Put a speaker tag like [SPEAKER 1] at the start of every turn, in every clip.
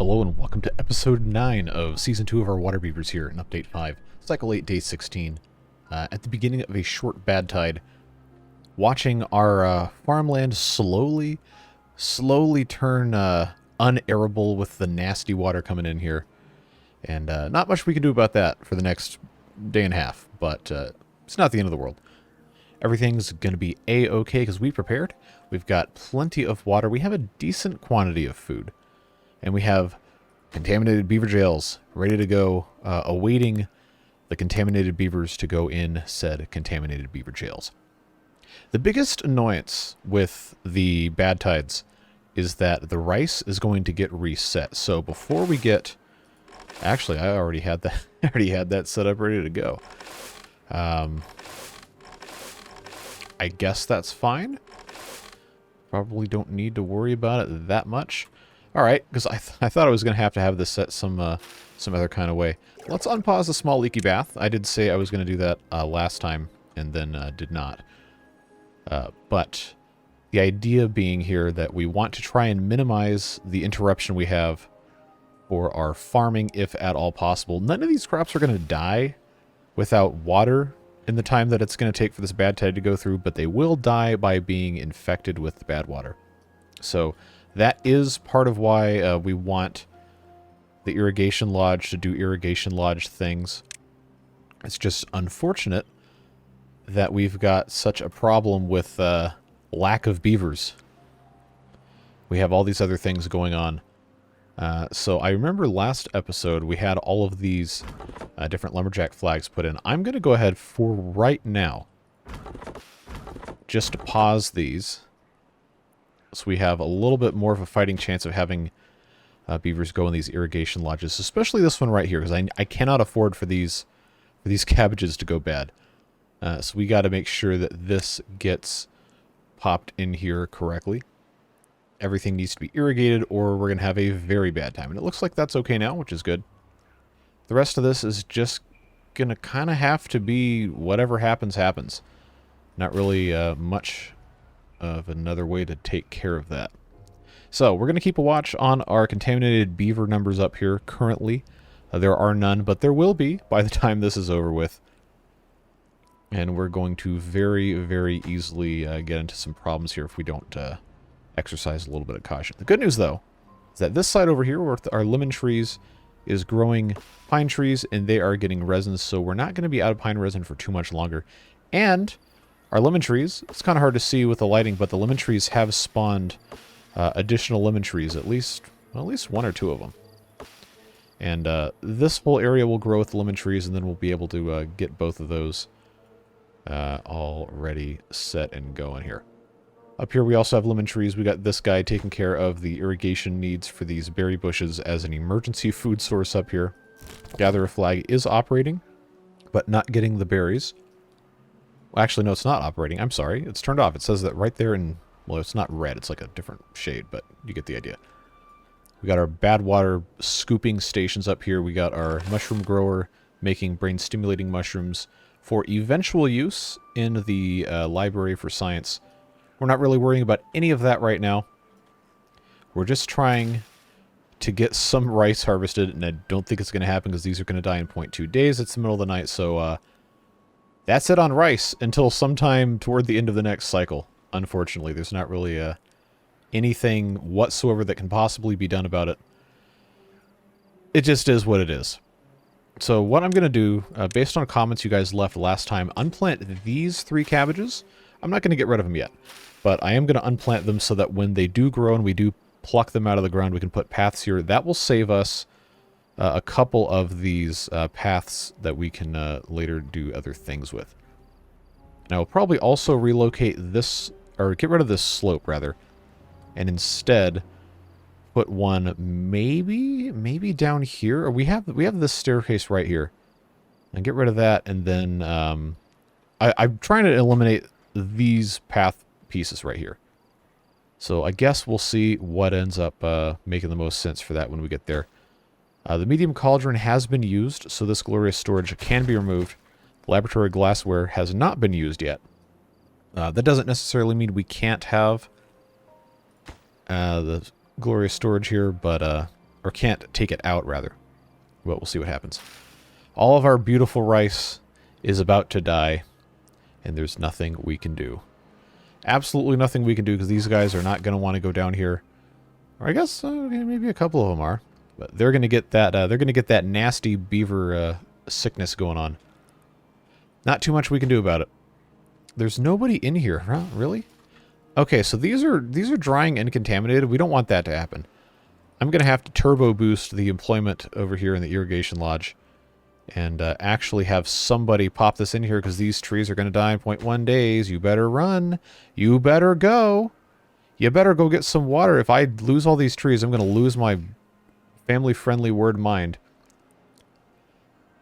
[SPEAKER 1] Hello and welcome to episode 9 of season 2 of our Waterbeavers here in update 5, cycle 8, day 16. At the beginning of a short bad tide, watching our farmland slowly turn unairable with the nasty water coming in here. And not much we can do about that for the next day and a half, but it's not the end of the world. Everything's going to be a-okay because we prepared. We've got plenty of water. We have a decent quantity of food. And we have contaminated beaver jails ready to go, awaiting the contaminated beavers to go in said contaminated beaver jails. The biggest annoyance with the bad tides is that the rice is going to get reset. So before we get... Actually, I already had that set up ready to go. I guess that's fine. Probably don't need to worry about it that much. All right, because I thought I was going to have this set some other kind of way. Let's unpause the small leaky bath. I did say I was going to do that last time and then did not. But the idea being here that we want to try and minimize the interruption we have for our farming, if at all possible. None of these crops are going to die without water in the time that it's going to take for this bad tide to go through, but they will die by being infected with the bad water. So that is part of why we want the irrigation lodge to do irrigation lodge things. It's just unfortunate that we've got such a problem with lack of beavers. We have all these other things going on. So I remember last episode we had all of these different lumberjack flags put in. I'm going to go ahead for right now just to pause these, so we have a little bit more of a fighting chance of having beavers go in these irrigation lodges, especially this one right here, because I cannot afford for these cabbages to go bad. So we got to make sure that this gets popped in here correctly. Everything needs to be irrigated or we're going to have a very bad time. And it looks like that's okay now, which is good. The rest of this is just going to kind of have to be whatever happens, happens. Not really much of another way to take care of that. So we're going to keep a watch on our contaminated beaver numbers up here currently. There are none, but there will be by the time this is over with. And we're going to very, very easily get into some problems here if we don't exercise a little bit of caution. The good news, though, is that this side over here, where our lemon trees is growing pine trees, and they are getting resins, so we're not going to be out of pine resin for too much longer. And our lemon trees, it's kind of hard to see with the lighting, but the lemon trees have spawned additional lemon trees, at least one or two of them. And this whole area will grow with lemon trees, and then we'll be able to get both of those already set and going here. Up here we also have lemon trees. We got this guy taking care of the irrigation needs for these berry bushes as an emergency food source up here. Gatherer flag is operating, but not getting the berries. Well, actually, no, it's not operating. I'm sorry. It's turned off. It says that right there in... Well, it's not red. It's like a different shade, but you get the idea. We got our bad water scooping stations up here. We got our mushroom grower making brain-stimulating mushrooms for eventual use in the library for science. We're not really worrying about any of that right now. We're just trying to get some rice harvested, and I don't think it's going to happen because these are going to die in 0.2 days. It's the middle of the night, so that's it on rice until sometime toward the end of the next cycle. Unfortunately, there's not really anything whatsoever that can possibly be done about it. It just is what it is. So what I'm going to do, based on comments you guys left last time, unplant these 3 cabbages. I'm not going to get rid of them yet, but I am going to unplant them so that when they do grow and we do pluck them out of the ground, we can put paths here. That will save us a couple of these paths that we can later do other things with. Now, we'll probably also relocate this, or get rid of this slope, rather, and instead put one maybe down here. Or we have this staircase right here. And get rid of that, and then I'm trying to eliminate these path pieces right here. So I guess we'll see what ends up making the most sense for that when we get there. The medium cauldron has been used, so this glorious storage can be removed. Laboratory glassware has not been used yet. That doesn't necessarily mean we can't have the glorious storage here, but or can't take it out, rather. But we'll see what happens. All of our beautiful rice is about to die, and there's nothing we can do. Absolutely nothing we can do, because these guys are not going to want to go down here. Or I guess maybe a couple of them are. But they're going to get that. They're going to get that nasty beaver sickness going on. Not too much we can do about it. There's nobody in here, huh? Really? Okay, so these are drying and contaminated. We don't want that to happen. I'm going to have to turbo boost the employment over here in the irrigation lodge, and actually have somebody pop this in here, because these trees are going to die in 0.1 days. You better run. You better go. You better go get some water. If I lose all these trees, I'm going to lose my family-friendly word mind.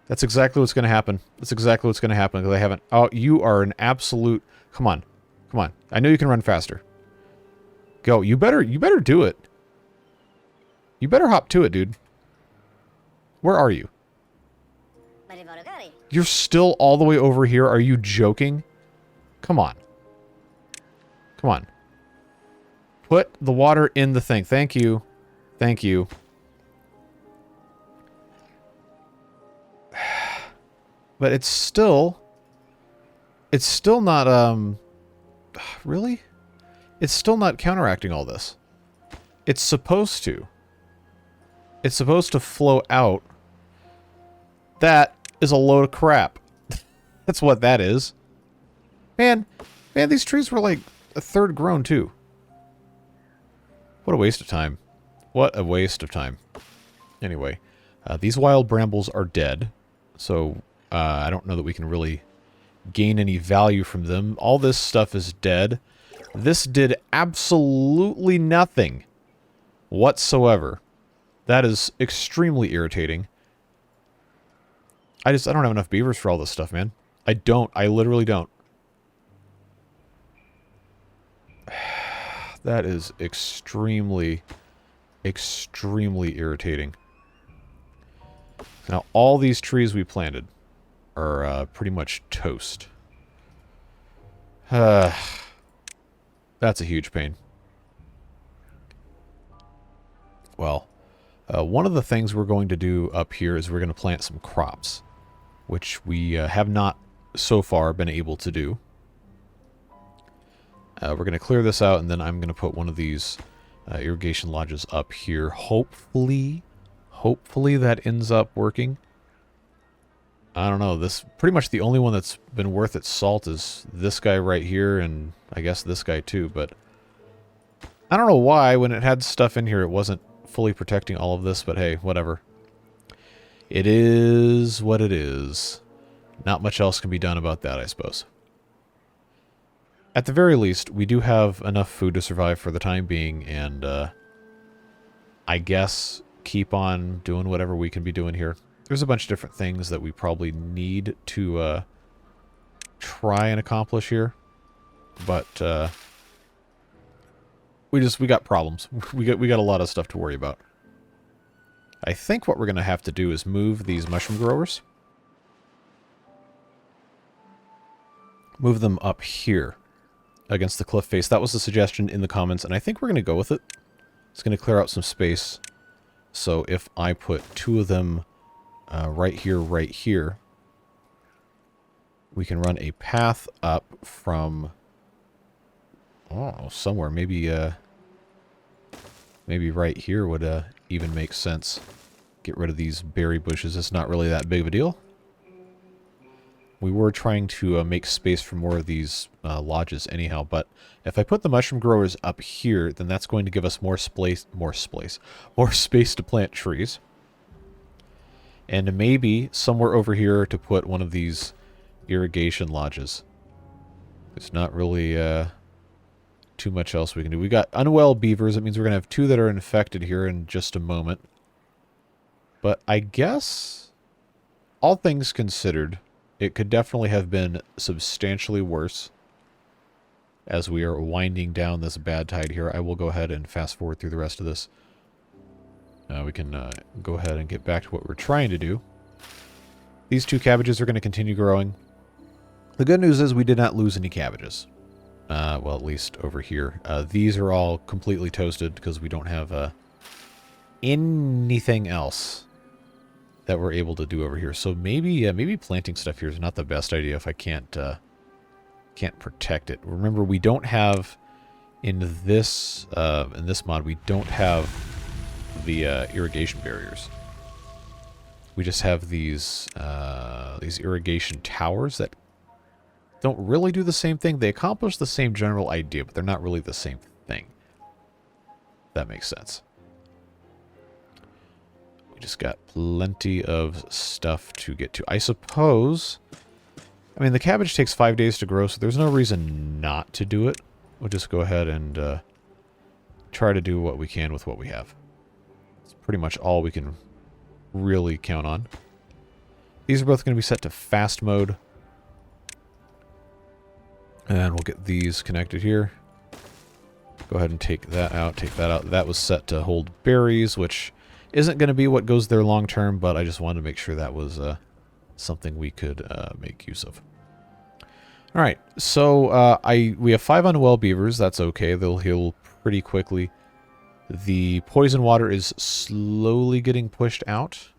[SPEAKER 1] That's exactly what's going to happen. That's exactly what's going to happen, because I haven't... Oh, you are an absolute... Come on. Come on. I know you can run faster. Go. You better do it. You better hop to it, dude. Where are you? You're still all the way over here? Are you joking? Come on. Come on. Put the water in the thing. Thank you. Thank you. But it's still not, really? It's still not counteracting all this. It's supposed to. It's supposed to flow out. That is a load of crap. That's what that is. Man, these trees were like a third grown too. What a waste of time. What a waste of time. Anyway, these wild brambles are dead, so I don't know that we can really gain any value from them. All this stuff is dead. This did absolutely nothing whatsoever. That is extremely irritating. I don't have enough beavers for all this stuff, man. I don't. I literally don't. That is extremely, extremely irritating. Now, all these trees we planted are pretty much toast. That's a huge pain. Well, one of the things we're going to do up here is we're going to plant some crops, which we have not so far been able to do. We're going to clear this out, and then I'm going to put one of these irrigation lodges up here. Hopefully that ends up working. I don't know. This pretty much the only one that's been worth its salt is this guy right here, and I guess this guy too. But I don't know why when it had stuff in here it wasn't fully protecting all of this. But hey, whatever. It is what it is. Not much else can be done about that, I suppose. At the very least, we do have enough food to survive for the time being, and I guess keep on doing whatever we can be doing here. There's a bunch of different things that we probably need to try and accomplish here, but we got problems. we got a lot of stuff to worry about. I think what we're going to have to do is move these mushroom growers. Move them up here against the cliff face. That was the suggestion in the comments, and I think we're going to go with it. It's going to clear out some space. So if I put two of them right here, we can run a path up from somewhere. Maybe right here would even make sense. Get rid of these berry bushes. It's not really that big of a deal. We were trying to make space for more of these lodges anyhow, but if I put the mushroom growers up here, then that's going to give us more space to plant trees. And maybe somewhere over here to put one of these irrigation lodges. There's not really too much else we can do. We got unwell beavers. That means we're going to have two that are infected here in just a moment. But I guess, all things considered, it could definitely have been substantially worse. As we are winding down this bad tide here, I will go ahead and fast forward through the rest of this. We can go ahead and get back to what we're trying to do. These two cabbages are going to continue growing. The good news is we did not lose any cabbages. Well, at least over here. These are all completely toasted because we don't have anything else that we're able to do over here. So maybe maybe planting stuff here is not the best idea if I can't protect it. Remember, we don't have in this mod we don't have the irrigation barriers. We just have these irrigation towers that don't really do the same thing. They accomplish the same general idea, but they're not really the same thing. That makes sense. We just got plenty of stuff to get to. I suppose, I mean, the cabbage takes 5 days to grow, so there's no reason not to do it. We'll just go ahead and try to do what we can with what we have. It's pretty much all we can really count on. These are both going to be set to fast mode. And we'll get these connected here. Go ahead and take that out, take that out. That was set to hold berries, which isn't going to be what goes there long term, but I just wanted to make sure that was something we could make use of. All right, so we have 5 unwell beavers. That's okay. They'll heal pretty quickly. The poison water is slowly getting pushed out.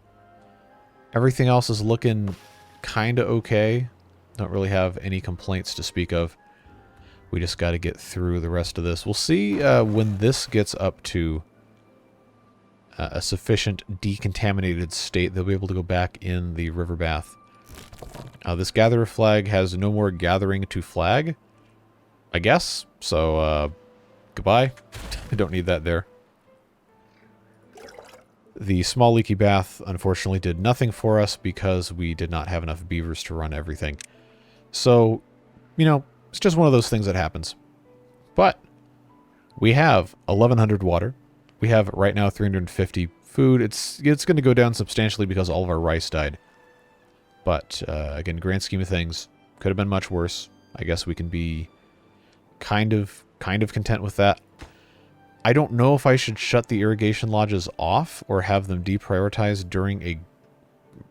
[SPEAKER 1] Everything else is looking kind of okay. Don't really have any complaints to speak of. We just got to get through the rest of this. We'll see when this gets up to a sufficient decontaminated state, they'll be able to go back in the river bath. This gatherer flag has no more gathering to flag, I guess. So, goodbye. I don't need that there. The small leaky bath, unfortunately, did nothing for us because we did not have enough beavers to run everything. So, you know, it's just one of those things that happens. But we have 1,100 water. We have right now 350 food. It's going to go down substantially because all of our rice died. But again, grand scheme of things, could have been much worse. I guess we can be kind of content with that. I don't know if I should shut the irrigation lodges off or have them deprioritized during a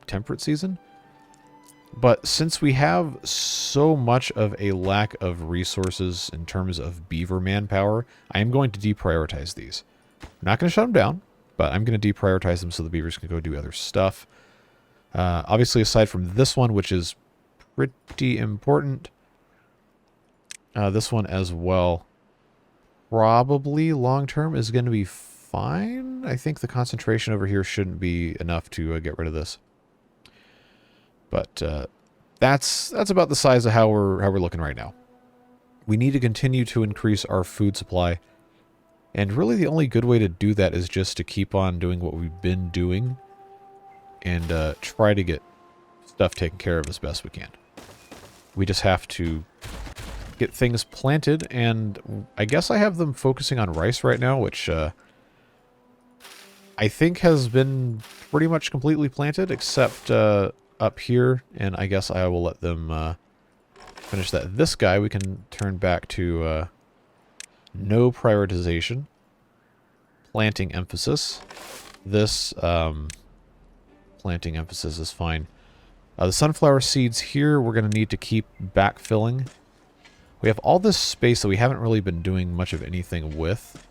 [SPEAKER 1] temperate season. But since we have so much of a lack of resources in terms of beaver manpower, I am going to deprioritize these. I'm not going to shut them down, but I'm going to deprioritize them so the beavers can go do other stuff. Obviously, aside from this one, which is pretty important, this one as well, probably long-term is going to be fine. I think the concentration over here shouldn't be enough to get rid of this. But that's about the size of how we're looking right now. We need to continue to increase our food supply. And really the only good way to do that is just to keep on doing what we've been doing and try to get stuff taken care of as best we can. We just have to get things planted, and I guess I have them focusing on rice right now, which I think has been pretty much completely planted, except up here, and I guess I will let them finish that. This guy we can turn back to no prioritization, planting emphasis. This planting emphasis is fine. The sunflower seeds here we're going to need to keep backfilling. We have all this space that we haven't really been doing much of anything with.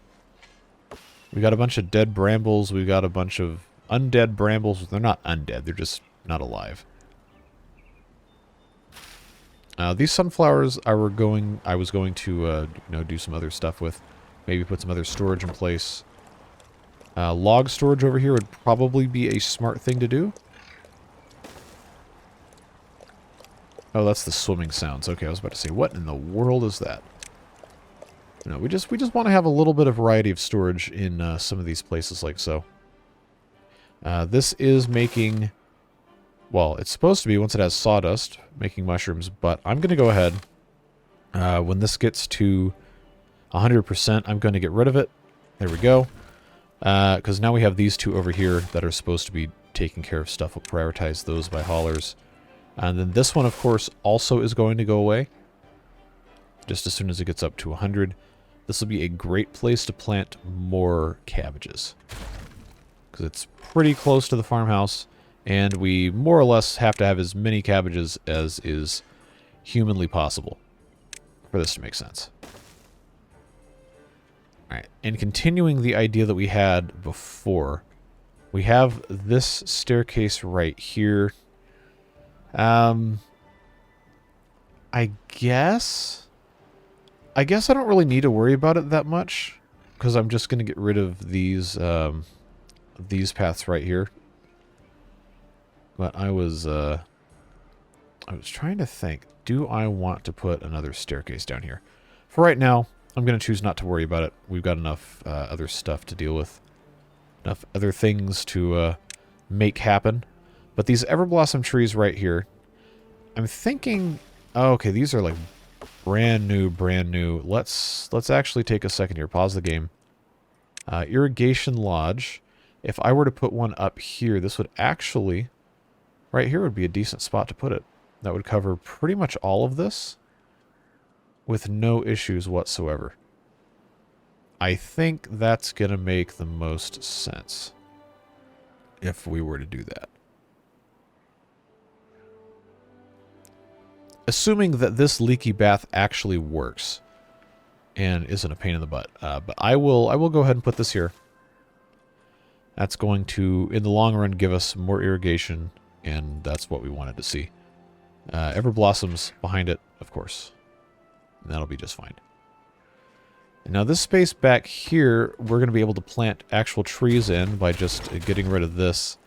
[SPEAKER 1] We got a bunch of dead brambles. We've got a bunch of undead brambles. They're not undead. They're just not alive. These sunflowers I was going to do some other stuff with. Maybe put some other storage in place. Log storage over here would probably be a smart thing to do. Oh, that's the swimming sounds. Okay, I was about to say, what in the world is that? No, we just want to have a little bit of variety of storage in some of these places like so. This is making, well, it's supposed to be, once it has sawdust, making mushrooms, but I'm going to go ahead. When this gets to 100%, I'm going to get rid of it. There we go. Because now we have these two over here that are supposed to be taking care of stuff. We'll prioritize those by haulers. And then this one, of course, also is going to go away. Just as soon as it gets up to 100. This will be a great place to plant more cabbages. Because it's pretty close to the farmhouse. And we more or less have to have as many cabbages as is humanly possible for this to make sense. Alright, and continuing the idea that we had before, we have this staircase right here. I guess I don't really need to worry about it that much, because I'm just going to get rid of these paths right here. But I was trying to think, do I want to put another staircase down here? For right now, I'm going to choose not to worry about it. We've got enough other stuff to deal with. Enough other things to make happen. But these Everblossom trees right here, I'm thinking... Oh, okay, these are like brand new. Let's actually take a second here. Pause the game. Irrigation Lodge. If I were to put one up here, this would actually... Right here would be a decent spot to put it. That would cover pretty much all of this with no issues whatsoever. I think that's going to make the most sense if we were to do that. Assuming that this leaky bath actually works and isn't a pain in the butt. But I will go ahead and put this here. That's going to, in the long run, give us more irrigation, and that's what we wanted to see. Everblossoms behind it, of course. And that'll be just fine. And now this space back here, we're going to be able to plant actual trees in by just getting rid of this.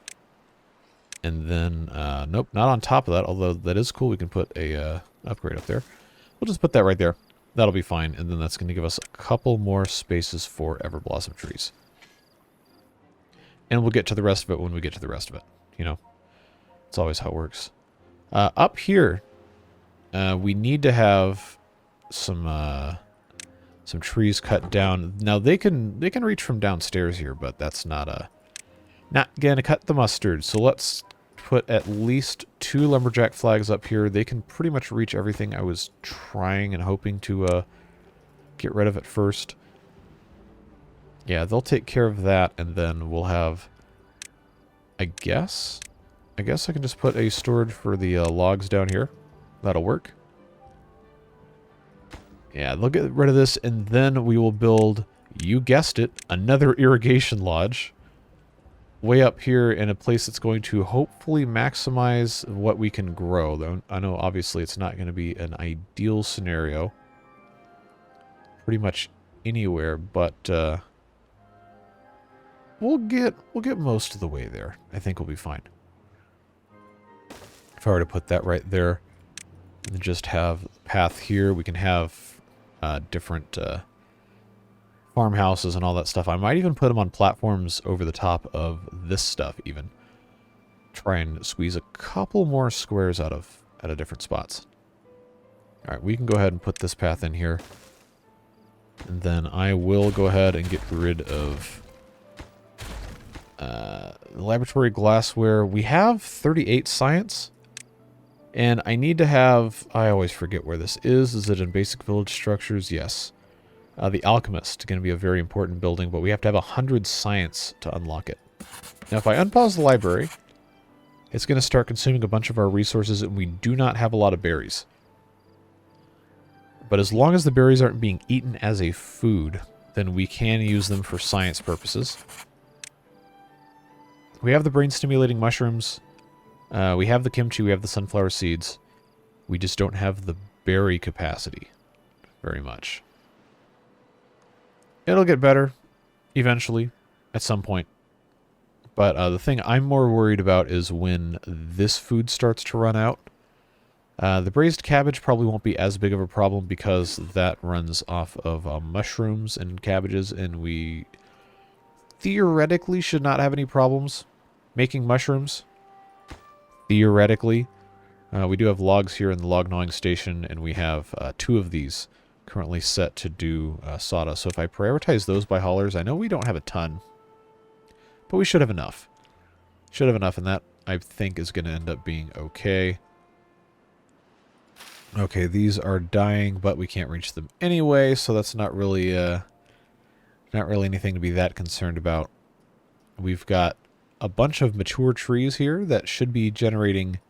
[SPEAKER 1] And then, nope, not on top of that, although that is cool. We can put a upgrade up there. We'll just put that right there. That'll be fine. And then that's going to give us a couple more spaces for Everblossom trees. And we'll get to the rest of it when we get to the rest of it. You know, it's always how it works. Up here, we need to have some trees cut down. Now they can reach from downstairs here, but that's not gonna cut the mustard. So let's put at least 2 lumberjack flags up here. They can pretty much reach everything I was trying and hoping to get rid of at first. Yeah, they'll take care of that, and then we'll have, I guess I can just put a storage for the logs down here. That'll work. Yeah, they'll get rid of this, and then we will build, you guessed it, another irrigation lodge. Way up here in a place that's going to hopefully maximize what we can grow. Though I know obviously it's not going to be an ideal scenario. Pretty much anywhere, but we'll get most of the way there. I think we'll be fine. If I were to put that right there, and just have a path here, we can have different farmhouses and all that stuff. I might even put them on platforms over the top of this stuff even. Try and squeeze a couple more squares out of different spots. Alright, we can go ahead and put this path in here. And then I will go ahead and get rid of laboratory glassware. We have 38 science. And I need to have... I always forget where this is. Is it in basic village structures? Yes. The Alchemist is going to be a very important building, but we have to have 100 science to unlock it. Now, if I unpause the library, it's going to start consuming a bunch of our resources, and we do not have a lot of berries. But as long as the berries aren't being eaten as a food, then we can use them for science purposes. We have the brain-stimulating mushrooms. We have the kimchi, we have the sunflower seeds. We just don't have the berry capacity very much. It'll get better eventually at some point. But the thing I'm more worried about is when this food starts to run out. The braised cabbage probably won't be as big of a problem because that runs off of mushrooms and cabbages, and we theoretically should not have any problems making mushrooms. Theoretically. We do have logs here in the log gnawing station, and we have 2 of these currently set to do sawdust. So if I prioritize those by haulers, I know we don't have a ton, but we should have enough. Should have enough, and that, I think, is going to end up being okay. Okay, these are dying, but we can't reach them anyway, so that's not really anything to be that concerned about. We've got a bunch of mature trees here that should be generating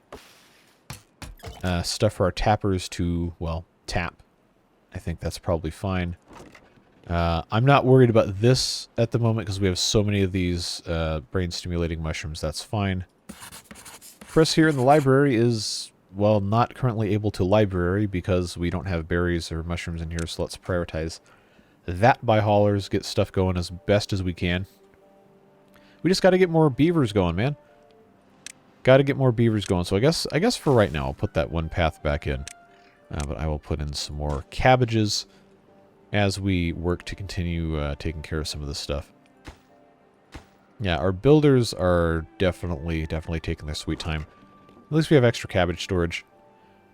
[SPEAKER 1] stuff for our tappers to, well, tap. I think that's probably fine. I'm not worried about this at the moment because we have so many of these brain-stimulating mushrooms. That's fine. Chris here in the library is, well, not currently able to library because we don't have berries or mushrooms in here, so let's prioritize that by haulers, get stuff going as best as we can. We just got to get more beavers going, man. Got to get more beavers going. So I guess for right now, I'll put that one path back in. But I will put in some more cabbages as we work to continue taking care of some of this stuff. Yeah, our builders are definitely taking their sweet time. At least we have extra cabbage storage.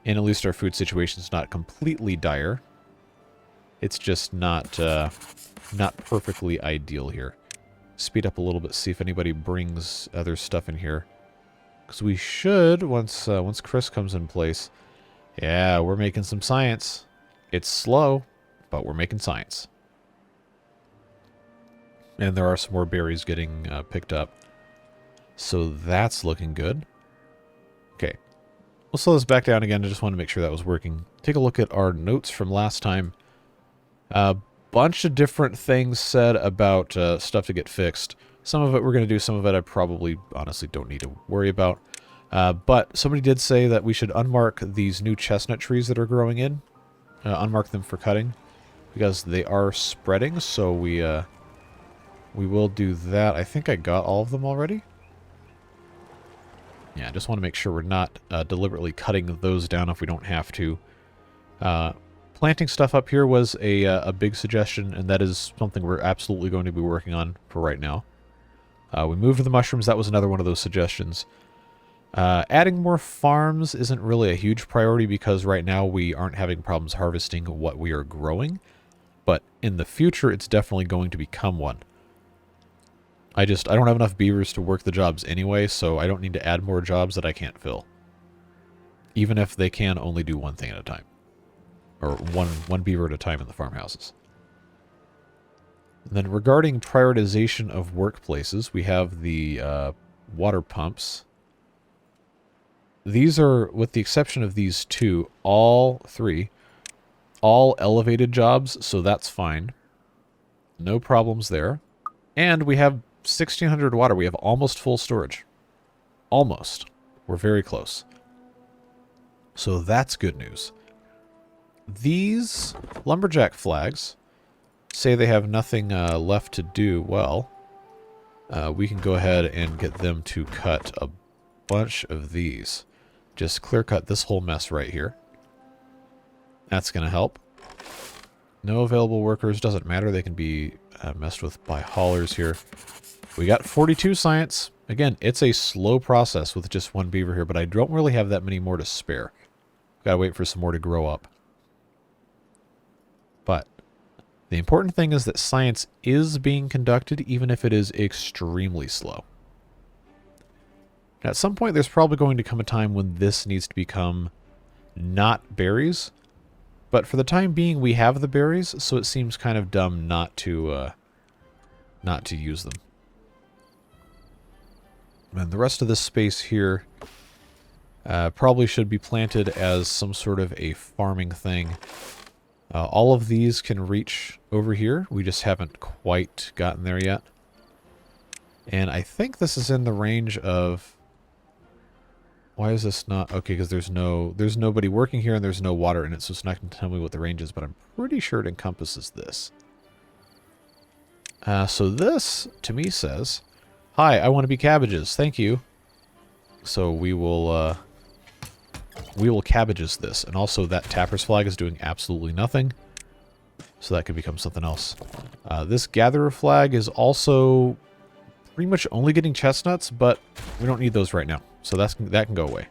[SPEAKER 1] And at least our food situation is not completely dire. It's just not perfectly ideal here. Speed up a little bit, see if anybody brings other stuff in here. Because we should, once Chris comes in place. Yeah, we're making some science. It's slow, but we're making science. And there are some more berries getting picked up. So that's looking good. Okay. We'll slow this back down again. I just want to make sure that was working. Take a look at our notes from last time. A bunch of different things said about stuff to get fixed. Some of it we're going to do. Some of it I probably honestly don't need to worry about. But somebody did say that we should unmark these new chestnut trees that are growing in. Unmark them for cutting. Because they are spreading, so we will do that. I think I got all of them already. Yeah, I just want to make sure we're not deliberately cutting those down if we don't have to. Planting stuff up here was a big suggestion, and that is something we're absolutely going to be working on for right now. We moved the mushrooms. That was another one of those suggestions. Adding more farms isn't really a huge priority because right now we aren't having problems harvesting what we are growing. But in the future, it's definitely going to become one. I don't have enough beavers to work the jobs anyway, so I don't need to add more jobs that I can't fill. Even if they can only do one thing at a time. Or one beaver at a time in the farmhouses. And then regarding prioritization of workplaces, we have the water pumps. These are, with the exception of these two, all elevated jobs, so that's fine. No problems there. And we have 1,600 water. We have almost full storage. Almost. We're very close. So that's good news. These lumberjack flags say they have nothing left to do. Well, we can go ahead and get them to cut a bunch of these. Just clear cut this whole mess right here. That's going to help. No available workers. Doesn't matter. They can be messed with by haulers here. We got 42 science. Again, it's a slow process with just one beaver here, but I don't really have that many more to spare. Gotta wait for some more to grow up. But the important thing is that science is being conducted, even if it is extremely slow. At some point, there's probably going to come a time when this needs to become not berries. But for the time being, we have the berries, so it seems kind of dumb not to use them. And the rest of this space here probably should be planted as some sort of a farming thing. All of these can reach over here. We just haven't quite gotten there yet. And I think this is in the range of... Why is this not... Okay, because there's nobody working here and there's no water in it, so it's not going to tell me what the range is, but I'm pretty sure it encompasses this. So this, to me, says, hi, I want to be cabbages. Thank you. So we will cabbages this. And also that tapper's flag is doing absolutely nothing. So that could become something else. This gatherer flag is also pretty much only getting chestnuts, but we don't need those right now. So that can go away.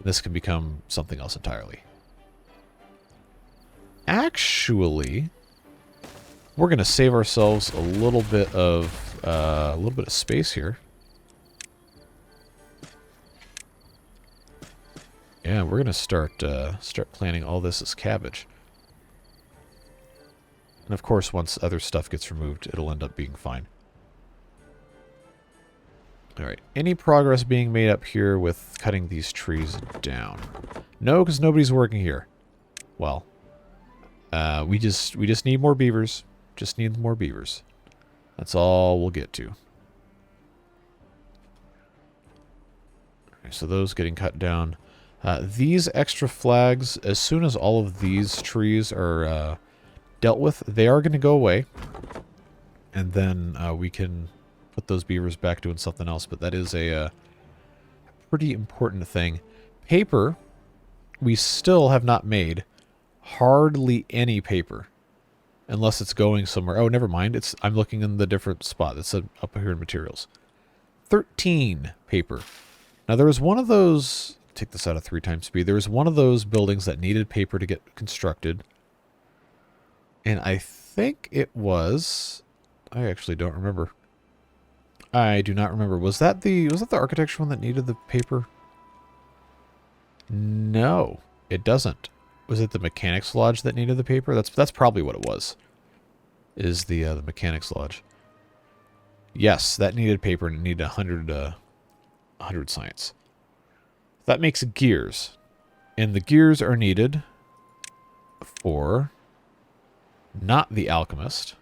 [SPEAKER 1] This can become something else entirely. Actually, we're going to save ourselves a little bit of space here. Yeah, we're going to start planting all this as cabbage. And of course, once other stuff gets removed, it'll end up being fine. Alright, any progress being made up here with cutting these trees down? No, because nobody's working here. Well, We just need more beavers. Just need more beavers. That's all we'll get to. Okay, so those getting cut down. These extra flags, as soon as all of these trees are dealt with, they are going to go away. And then we can put those beavers back doing something else. But that is a pretty important thing. Paper, we still have not made hardly any paper. Unless it's going somewhere. Oh, never mind. I'm looking in the different spot. It's up here in materials. 13 paper. Now, there was one of those... Take this out of 3 times speed. There was one of those buildings that needed paper to get constructed. And I think it was... I actually don't remember. I do not remember. Was that the architecture one that needed the paper? No, it doesn't. Was it the Mechanics Lodge that needed the paper? That's probably what it was. Is the Mechanics Lodge. Yes, that needed paper and it needed 100 science. That makes gears. And the gears are needed for not the alchemist.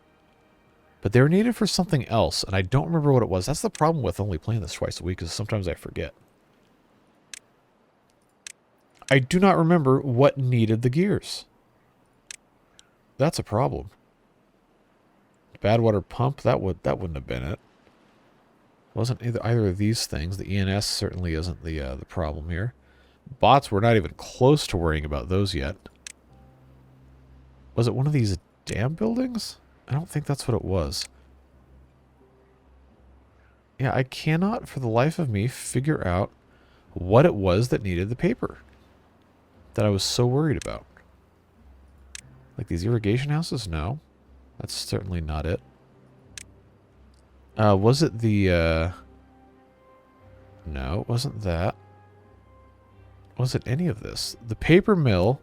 [SPEAKER 1] But they were needed for something else, and I don't remember what it was. That's the problem with only playing this twice a week, is sometimes I forget. I do not remember what needed the gears. That's a problem. Bad water pump, that wouldn't have been it. Wasn't either of these things. The ENS certainly isn't the problem here. Bots, we're not even close to worrying about those yet. Was it one of these dam buildings? I don't think that's what it was. Yeah, I cannot for the life of me figure out what it was that needed the paper that I was so worried about. Like these irrigation houses? No. That's certainly not it. Was it the... No, it wasn't that. Was it any of this? The paper mill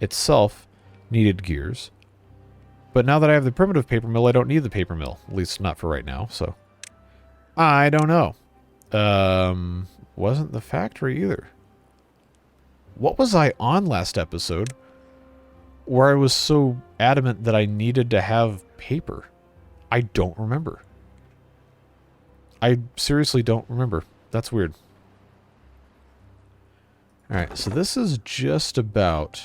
[SPEAKER 1] itself needed gears. But now that I have the primitive paper mill, I don't need the paper mill. At least not for right now, so... I don't know. Wasn't the factory either. What was I on last episode where I was so adamant that I needed to have paper? I don't remember. I seriously don't remember. That's weird. Alright, so this is just about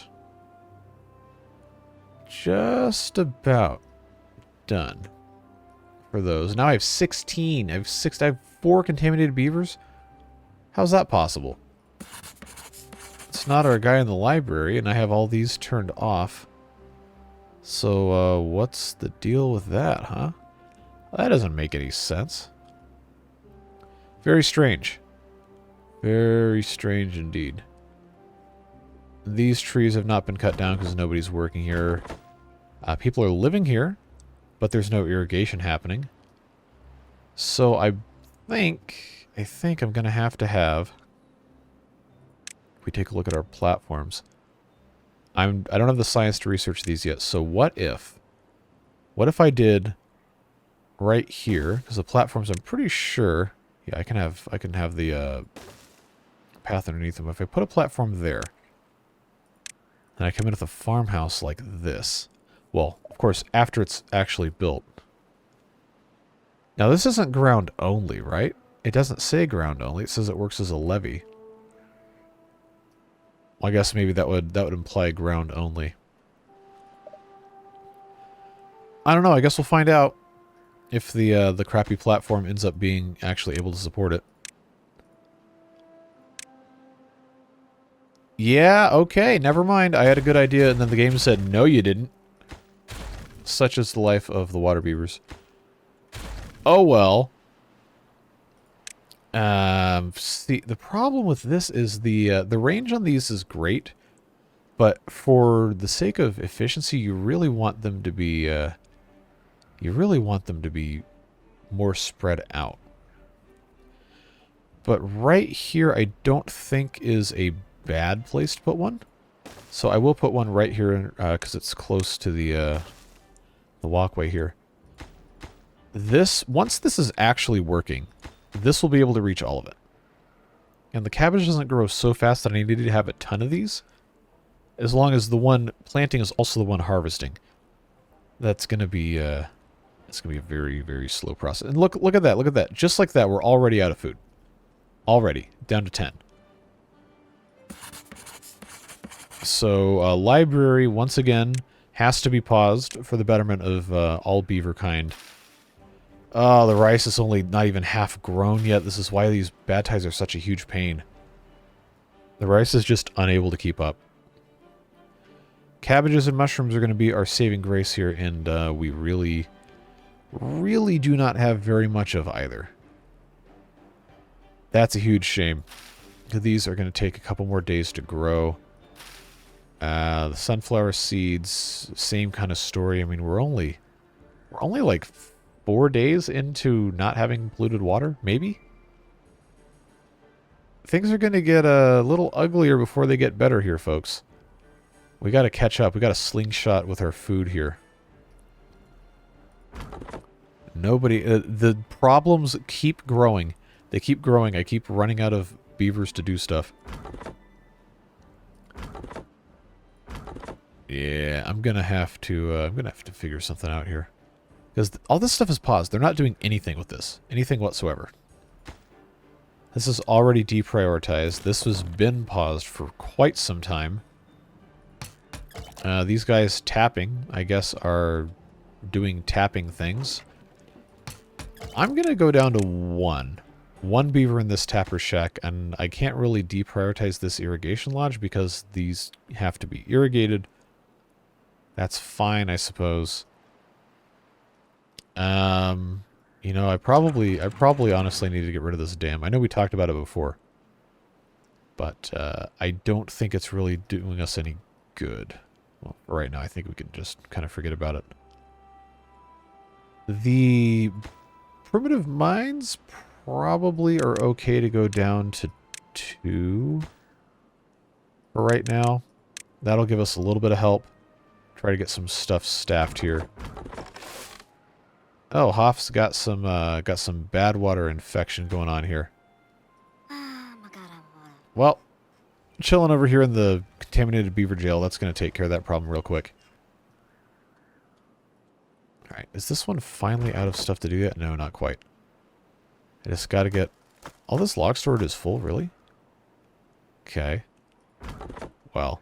[SPEAKER 1] done for those. Now I have 16. I have 4 contaminated beavers. How's that possible? It's not our guy in the library, and I have all these turned off. So, what's the deal with that, huh? That doesn't make any sense. Very strange. Very strange indeed. These trees have not been cut down because nobody's working here. People are living here, but there's no irrigation happening. So I think I'm going to have... If we take a look at our platforms. I don't have the science to research these yet. So what if I did right here, because the platforms I'm pretty sure, yeah, I can have the path underneath them. If I put a platform there, and I come in with a farmhouse like this. Well, of course, after it's actually built. Now, this isn't ground only, right? It doesn't say ground only. It says it works as a levee. Well, I guess maybe that would imply ground only. I don't know. I guess we'll find out if the crappy platform ends up being actually able to support it. Yeah, okay, never mind. I had a good idea, and then the game said, no, you didn't. Such is the life of the Waterbeavers. Oh, well. See, the problem with this is the range on these is great, but for the sake of efficiency, you really want them to be, more spread out. But right here, I don't think is a bad place to put one. So I will put one right here because it's close to the walkway here. Once this is actually working, this will be able to reach all of it. And the cabbage doesn't grow so fast that I need to have a ton of these. as long as the one planting is also the one harvesting. That's going to be it's going to be a very, very slow process. And look at that. Look at that. Just like that, we're already out of food. Already. Down to 10. So, library, once again, has to be paused for the betterment of all beaver kind. Oh, the rice is only not even half grown yet. This is why these badtides are such a huge pain. The rice is just unable to keep up. Cabbages and mushrooms are going to be our saving grace here, and we really, really do not have very much of either. That's a huge shame. These are going to take a couple more days to grow. The sunflower seeds, same kind of story. I mean, we're only like 4 days into not having polluted water, maybe? Things are going to get a little uglier before they get better here, folks. We got to catch up. We got a slingshot with our food here. Nobody... the problems keep growing. They keep growing. I keep running out of beavers to do stuff. Yeah, I'm gonna have to figure something out here. Because all this stuff is paused. They're not doing anything with this. Anything whatsoever. This is already deprioritized. This has been paused for quite some time. These guys tapping, I guess, are doing tapping things. I'm going to go down to one. One beaver in this tapper shack, and I can't really deprioritize this irrigation lodge because these have to be irrigated. That's fine, I suppose. You know, I probably honestly need to get rid of this dam. I know we talked about it before. But, I don't think it's really doing us any good. Well, for right now, I think we can just kind of forget about it. The primitive mines probably are okay to go down to 2 for right now. That'll give us a little bit of help. Try to get some stuff staffed here. Oh, Hoff's got some bad water infection going on here. Well, chilling over here in the contaminated beaver jail. That's going to take care of that problem real quick. Alright, is this one finally out of stuff to do yet? No, not quite. I just got to get... All this log storage is full, really? Okay. Well.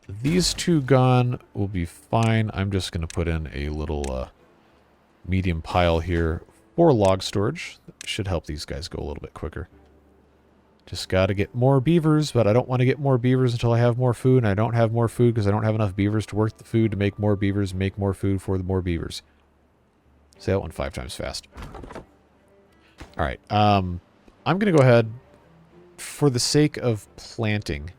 [SPEAKER 1] These 2 gone will be fine. I'm just going to put in a little medium pile here for log storage. That should help these guys go a little bit quicker. Just got to get more beavers, but I don't want to get more beavers until I have more food, and I don't have more food because I don't have enough beavers to work the food to make more beavers, make more food for the more beavers. Say that one 5 times fast. Alright, I'm going to go ahead, for the sake of planting,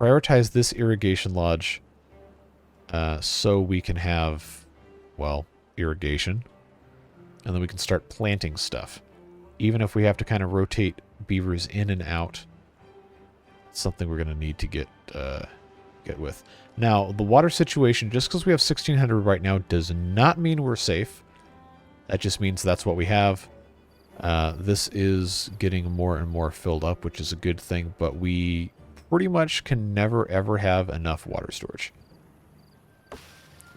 [SPEAKER 1] prioritize this irrigation lodge so we can have, well, irrigation, and then we can start planting stuff. Even if we have to kind of rotate beavers in and out, it's something we're going to need to get with. Now, the water situation, just because we have 1,600 right now, does not mean we're safe. That just means that's what we have. This is getting more and more filled up, which is a good thing, but we pretty much can never, ever have enough water storage.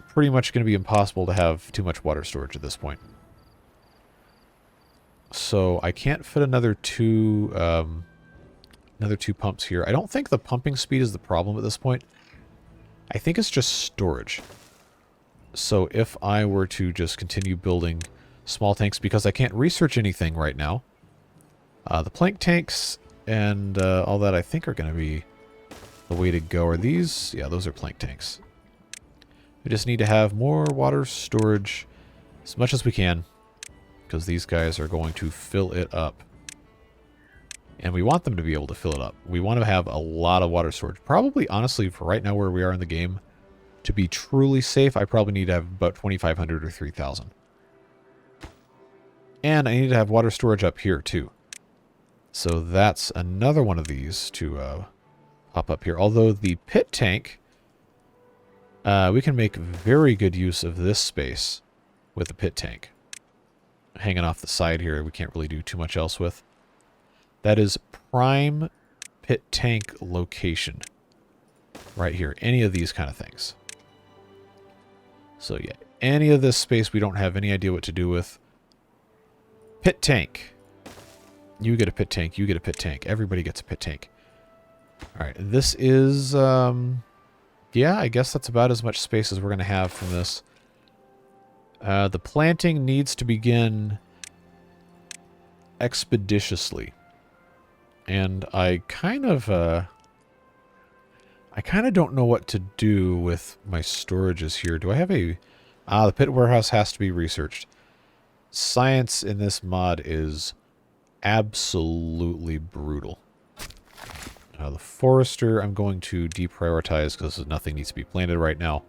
[SPEAKER 1] Pretty much going to be impossible to have too much water storage at this point. So I can't fit another two pumps here. I don't think the pumping speed is the problem at this point. I think it's just storage. So if I were to just continue building small tanks, because I can't research anything right now, the plank tanks and all that I think are going to be the way to go. Are these? Yeah, those are plank tanks. We just need to have more water storage as much as we can, because these guys are going to fill it up. And we want them to be able to fill it up. We want to have a lot of water storage. Probably, honestly, for right now where we are in the game, to be truly safe, I probably need to have about 2,500 or 3,000. And I need to have water storage up here, too. So that's another one of these to pop up here. Although the pit tank, we can make very good use of this space with the pit tank. Hanging off the side here, we can't really do too much else with. That is prime pit tank location. right here. Any of these kind of things. So yeah, any of this space we don't have any idea what to do with. Pit tank. You get a pit tank. You get a pit tank. Everybody gets a pit tank. All right, this is, yeah, I guess that's about as much space as we're going to have from this. The planting needs to begin expeditiously. And I kind of don't know what to do with my storages here. Do I have a... the pit warehouse has to be researched. Science in this mod is absolutely brutal. The forester I'm going to deprioritize because nothing needs to be planted right now.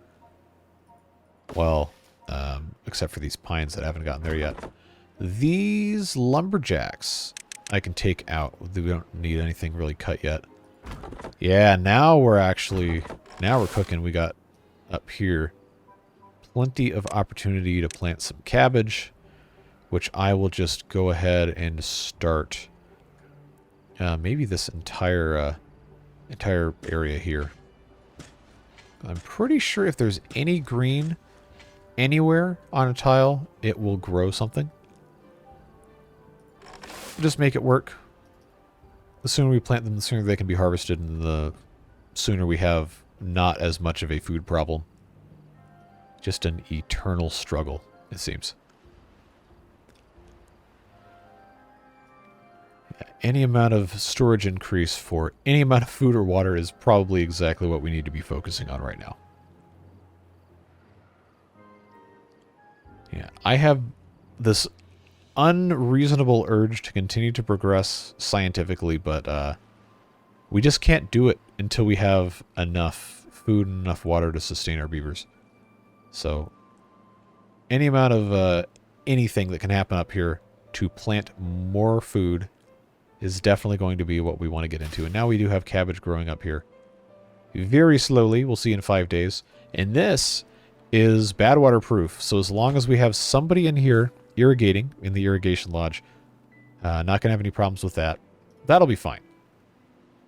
[SPEAKER 1] Well, except for these pines that haven't gotten there yet. These lumberjacks I can take out. We don't need anything really cut yet. Yeah, now we're cooking. We got up here plenty of opportunity to plant some cabbage, which I will just go ahead and start. Maybe this entire area here. I'm pretty sure if there's any green anywhere on a tile, it will grow something. Just make it work. The sooner we plant them, the sooner they can be harvested, and the sooner we have not as much of a food problem. Just an eternal struggle, it seems. Any amount of storage increase for any amount of food or water is probably exactly what we need to be focusing on right now. Yeah, I have this unreasonable urge to continue to progress scientifically, but we just can't do it until we have enough food and enough water to sustain our beavers. So any amount of anything that can happen up here to plant more food is definitely going to be what we want to get into. And now we do have cabbage growing up here. Very slowly. We'll see in 5 days. And this is bad water proof. So as long as we have somebody in here irrigating in the irrigation lodge, not going to have any problems with that. That'll be fine.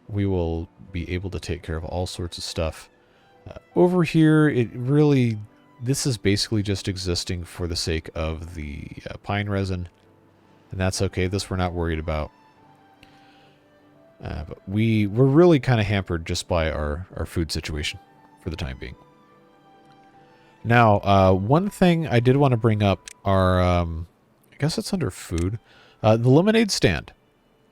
[SPEAKER 1] We will be able to take care of all sorts of stuff. Over here, this is basically just existing for the sake of the pine resin. And that's okay. This we're not worried about. But we're really kind of hampered just by our food situation for the time being. Now, one thing I did want to bring up are, I guess it's under food. The lemonade stand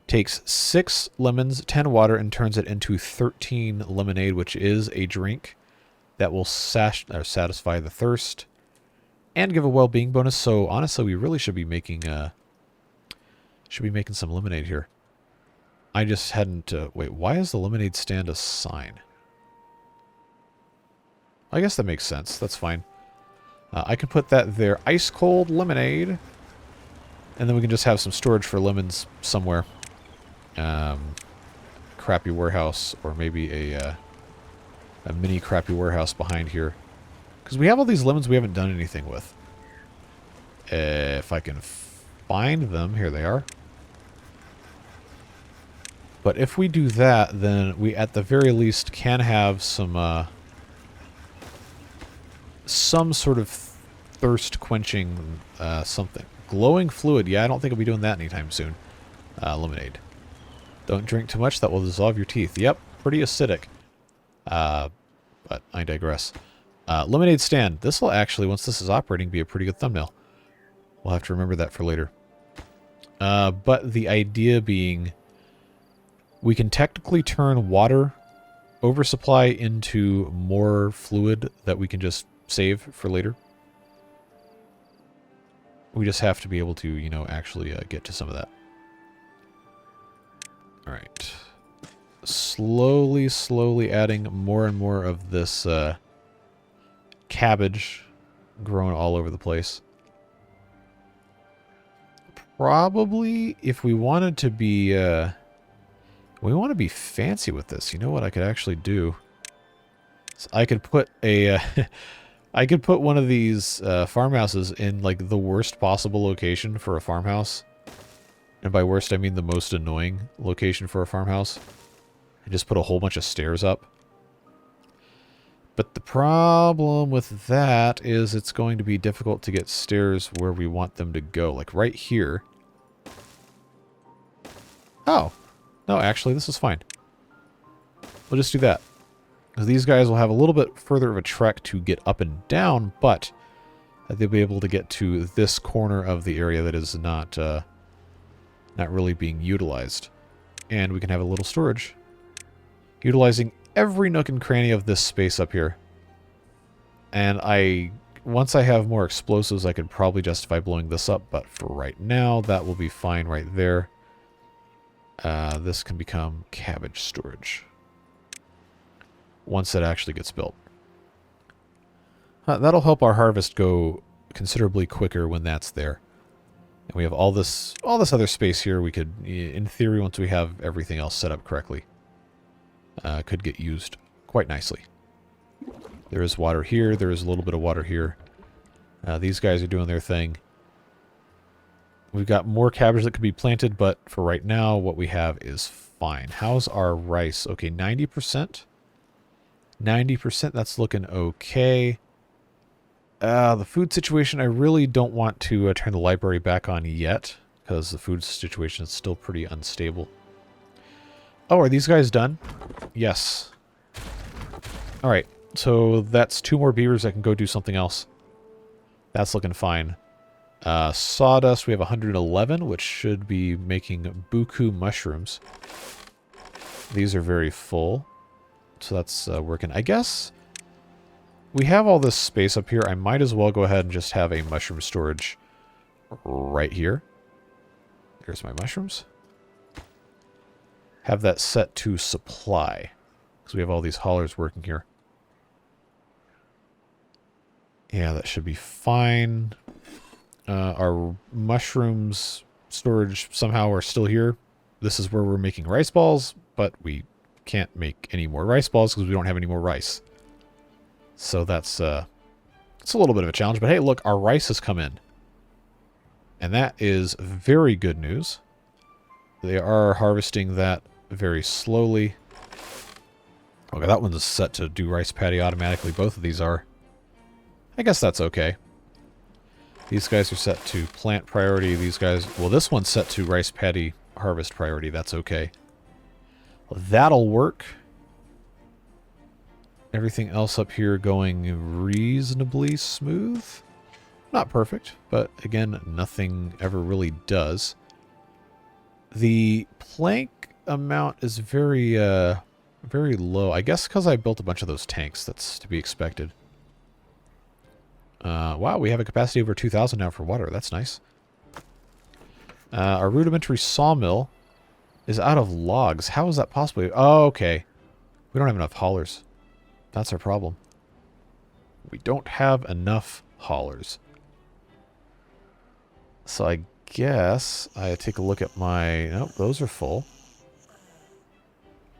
[SPEAKER 1] takes 6 lemons, 10 water, and turns it into 13 lemonade, which is a drink that will satisfy the thirst and give a well-being bonus. So honestly, we really should be making some lemonade here. I just hadn't... wait, why is the lemonade stand a sign? I guess that makes sense. That's fine. I can put that there. Ice cold lemonade. And then we can just have some storage for lemons somewhere. Crappy warehouse, or maybe a mini crappy warehouse behind here. Because we have all these lemons we haven't done anything with. If I can find them. Here they are. But if we do that, then we at the very least can have some sort of thirst quenching something. Glowing fluid. Yeah, I don't think I'll be doing that anytime soon. Lemonade. Don't drink too much. That will dissolve your teeth. Yep, pretty acidic. But I digress. Lemonade stand. This will actually, once this is operating, be a pretty good thumbnail. We'll have to remember that for later. But the idea being, we can technically turn water oversupply into more fluid that we can just save for later. We just have to be able to, you know, actually get to some of that. Alright. Slowly adding more and more of this cabbage growing all over the place. Probably, if we wanted to be... we want to be fancy with this. You know what I could actually do? So I could put a... I could put one of these farmhouses in, like, the worst possible location for a farmhouse. And by worst, I mean the most annoying location for a farmhouse. And just put a whole bunch of stairs up. But the problem with that is it's going to be difficult to get stairs where we want them to go. Like right here. Oh. No, actually, this is fine. We'll just do that. Because these guys will have a little bit further of a trek to get up and down, but they'll be able to get to this corner of the area that is not really being utilized. And we can have a little storage. Utilizing every nook and cranny of this space up here. And once I have more explosives, I could probably justify blowing this up, but for right now, that will be fine right there. This can become cabbage storage once it actually gets built. That'll help our harvest go considerably quicker when that's there. And we have all this other space here. We could, in theory, once we have everything else set up correctly, could get used quite nicely. There is water here. There is a little bit of water here. These guys are doing their thing. We've got more cabbage that could be planted, but for right now, what we have is fine. How's our rice? Okay, 90%. 90%, that's looking okay. The food situation, I really don't want to turn the library back on yet, because the food situation is still pretty unstable. Oh, are these guys done? Yes. Alright, so that's 2 more beavers that can go do something else. That's looking fine. Sawdust, we have 111, which should be making buku mushrooms. These are very full. So that's working. I guess we have all this space up here. I might as well go ahead and just have a mushroom storage right here. There's my mushrooms. Have that set to supply, because we have all these haulers working here. Yeah, that should be fine. Our mushrooms storage somehow are still here. This is where we're making rice balls, but we can't make any more rice balls because we don't have any more rice. So that's it's a little bit of a challenge. But hey, look, our rice has come in. And that is very good news. They are harvesting that very slowly. Okay, that one's set to do rice paddy automatically. Both of these are. I guess that's okay. These guys are set to plant priority. These guys... Well, this one's set to rice paddy harvest priority. That's okay. Well, that'll work. Everything else up here going reasonably smooth. Not perfect, but again, nothing ever really does. The plank amount is very low. I guess because I built a bunch of those tanks. That's to be expected. Wow, we have a capacity over 2,000 now for water. That's nice. Our rudimentary sawmill is out of logs. How is that possible? Oh, okay. We don't have enough haulers. That's our problem. We don't have enough haulers. So I guess I take a look at my... Nope, those are full.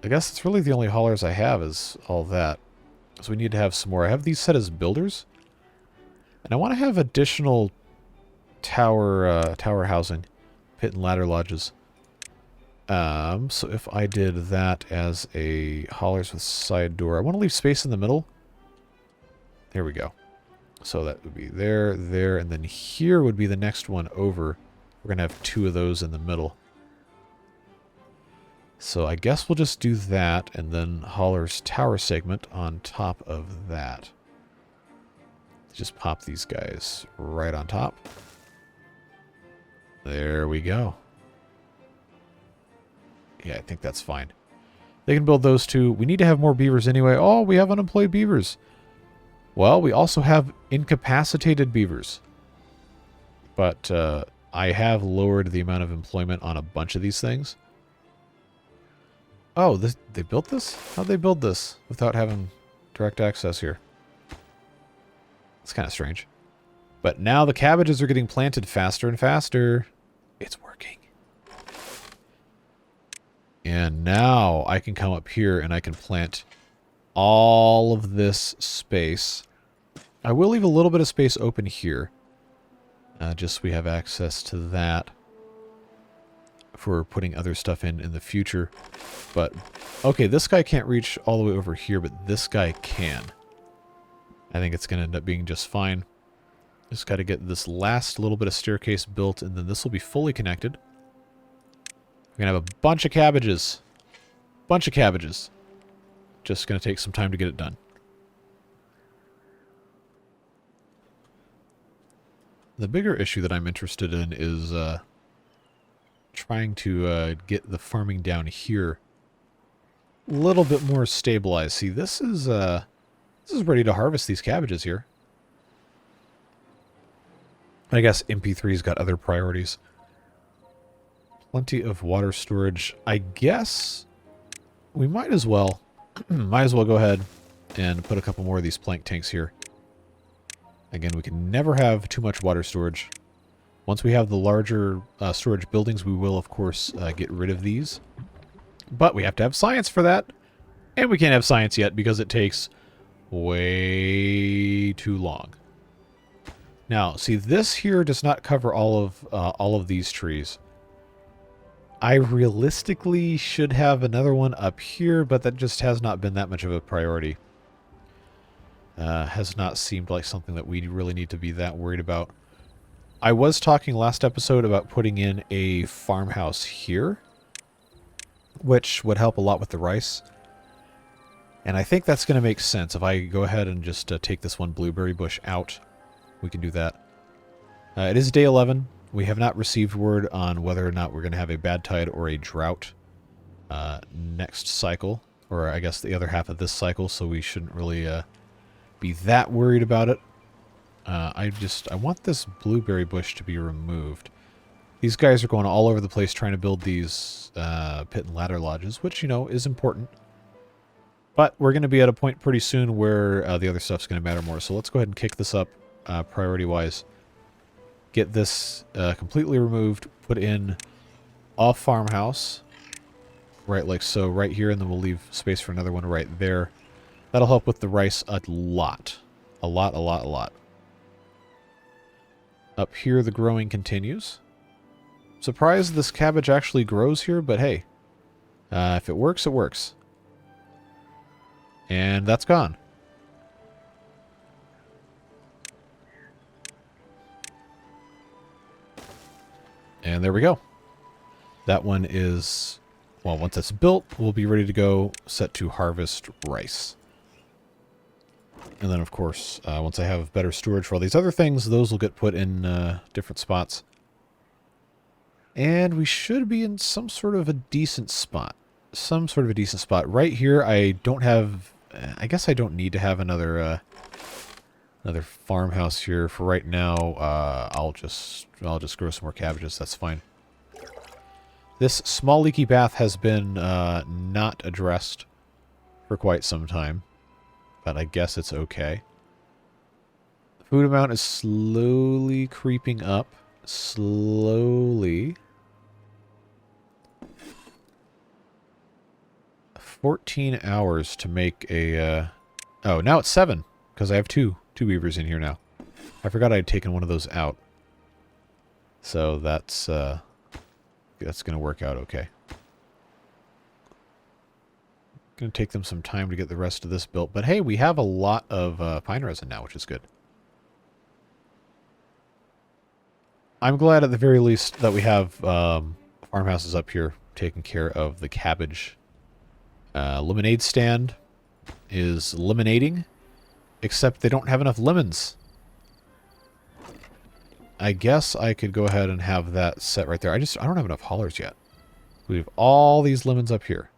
[SPEAKER 1] I guess it's really the only haulers I have is all that. So we need to have some more. I have these set as builders. And I want to have additional tower housing, pit and ladder lodges. So if I did that as a haulers with side door, I want to leave space in the middle. There we go. So that would be there, there, and then here would be the next one over. We're going to have 2 of those in the middle. So I guess we'll just do that, and then haulers tower segment on top of that. Just pop these guys right on top. There we go. Yeah, I think that's fine. They can build those 2. We need to have more beavers anyway. Oh, we have unemployed beavers. Well, we also have incapacitated beavers. But I have lowered the amount of employment on a bunch of these things. Oh, they built this? How'd they build this without having direct access here? It's kind of strange. But now the cabbages are getting planted faster and faster. It's working. And now I can come up here and I can plant all of this space. I will leave a little bit of space open here. Just so we have access to that for putting other stuff in the future. But, okay, this guy can't reach all the way over here, but this guy can. I think it's going to end up being just fine. Just got to get this last little bit of staircase built, and then this will be fully connected. We're going to have a bunch of cabbages. Bunch of cabbages. Just going to take some time to get it done. The bigger issue that I'm interested in is trying to get the farming down here a little bit more stabilized. See, this is ready to harvest these cabbages here. I guess MP3's got other priorities. Plenty of water storage. I guess we might as well go ahead and put a couple more of these plank tanks here. Again, we can never have too much water storage. Once we have the larger storage buildings, we will, of course, get rid of these. But we have to have science for that. And we can't have science yet because it takes way too long. Now, see, this here does not cover all of these trees. I realistically should have another one up here, but that just has not been that much of a priority. Has not seemed like something that we really need to be that worried about. I was talking last episode about putting in a farmhouse here, which would help a lot with the rice. And I think that's going to make sense. If I go ahead and just take this one blueberry bush out, we can do that. It is day 11. We have not received word on whether or not we're going to have a bad tide or a drought next cycle, or I guess the other half of this cycle, so we shouldn't really be that worried about it. I want this blueberry bush to be removed. These guys are going all over the place trying to build these pit and ladder lodges, which, you know, is important. But we're going to be at a point pretty soon where the other stuff's going to matter more. So let's go ahead and kick this up priority-wise. Get this completely removed, put in a farmhouse, right like so, right here, and then we'll leave space for another one right there. That'll help with the rice a lot. A lot. Up here, the growing continues. Surprised this cabbage actually grows here, but hey, if it works, it works. And that's gone. And there we go. That one is, well, once it's built, we'll be ready to go, set to harvest rice. And then, of course, once I have better storage for all these other things, those will get put in different spots. And we should be in some sort of a decent spot. Right here, I don't have... I guess I don't need to have another farmhouse here for right now. I'll just grow some more cabbages. That's fine. This small leaky bath has been not addressed for quite some time, but I guess it's okay. The food amount is slowly creeping up. Slowly. 14 hours to make a... oh, now it's 7, because I have two beavers in here now. I forgot I'd taken one of those out. So that's going to work out okay. Going to take them some time to get the rest of this built. But hey, we have a lot of pine resin now, which is good. I'm glad at the very least that we have farmhouses up here taking care of the cabbage. Lemonade stand is lemonading, except they don't have enough lemons. I guess I could go ahead and have that set right there. I don't have enough haulers yet. We have all these lemons up here.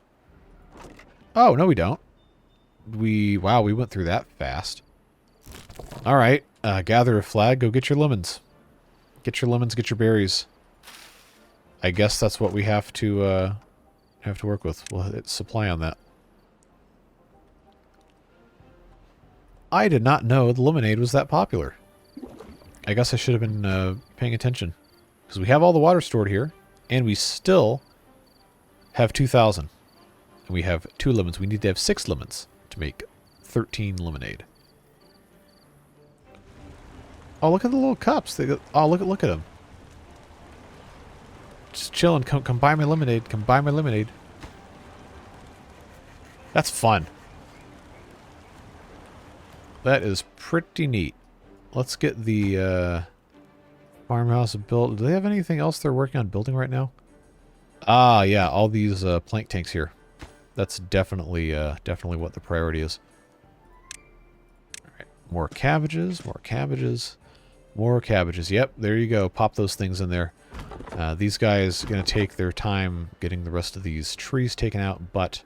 [SPEAKER 1] Oh, no we don't. Wow, we went through that fast. Alright, gather a flag, go get your lemons. Get your lemons, get your berries. I guess that's what we have to work with. We'll hit supply on that. I did not know the lemonade was that popular. I guess I should have been paying attention. Because we have all the water stored here, and we still have 2,000. And we have 2 lemons. We need to have 6 lemons to make 13 lemonade. Oh, look at the little cups. Oh, look at them. Just chilling. Come buy my lemonade. Come buy my lemonade. That's fun. That is pretty neat. Let's get the farmhouse built. Do they have anything else they're working on building right now? Ah, yeah, all these plank tanks here. That's definitely what the priority is. All right, more cabbages, more cabbages, more cabbages. Yep, there you go. Pop those things in there. These guys are going to take their time getting the rest of these trees taken out, but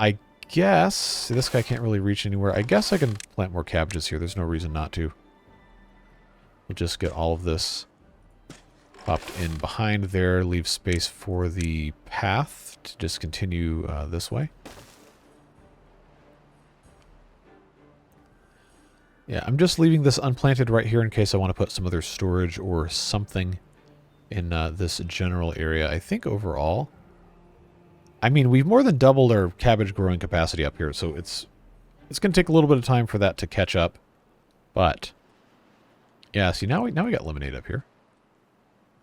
[SPEAKER 1] I guess... See, this guy can't really reach anywhere. I guess I can plant more cabbages here. There's no reason not to. We'll just get all of this popped in behind there, leave space for the path to just continue this way. Yeah, I'm just leaving this unplanted right here in case I want to put some other storage or something in this general area. I think overall, I mean, we've more than doubled our cabbage growing capacity up here, so it's going to take a little bit of time for that to catch up. But yeah, see, now we got lemonade up here.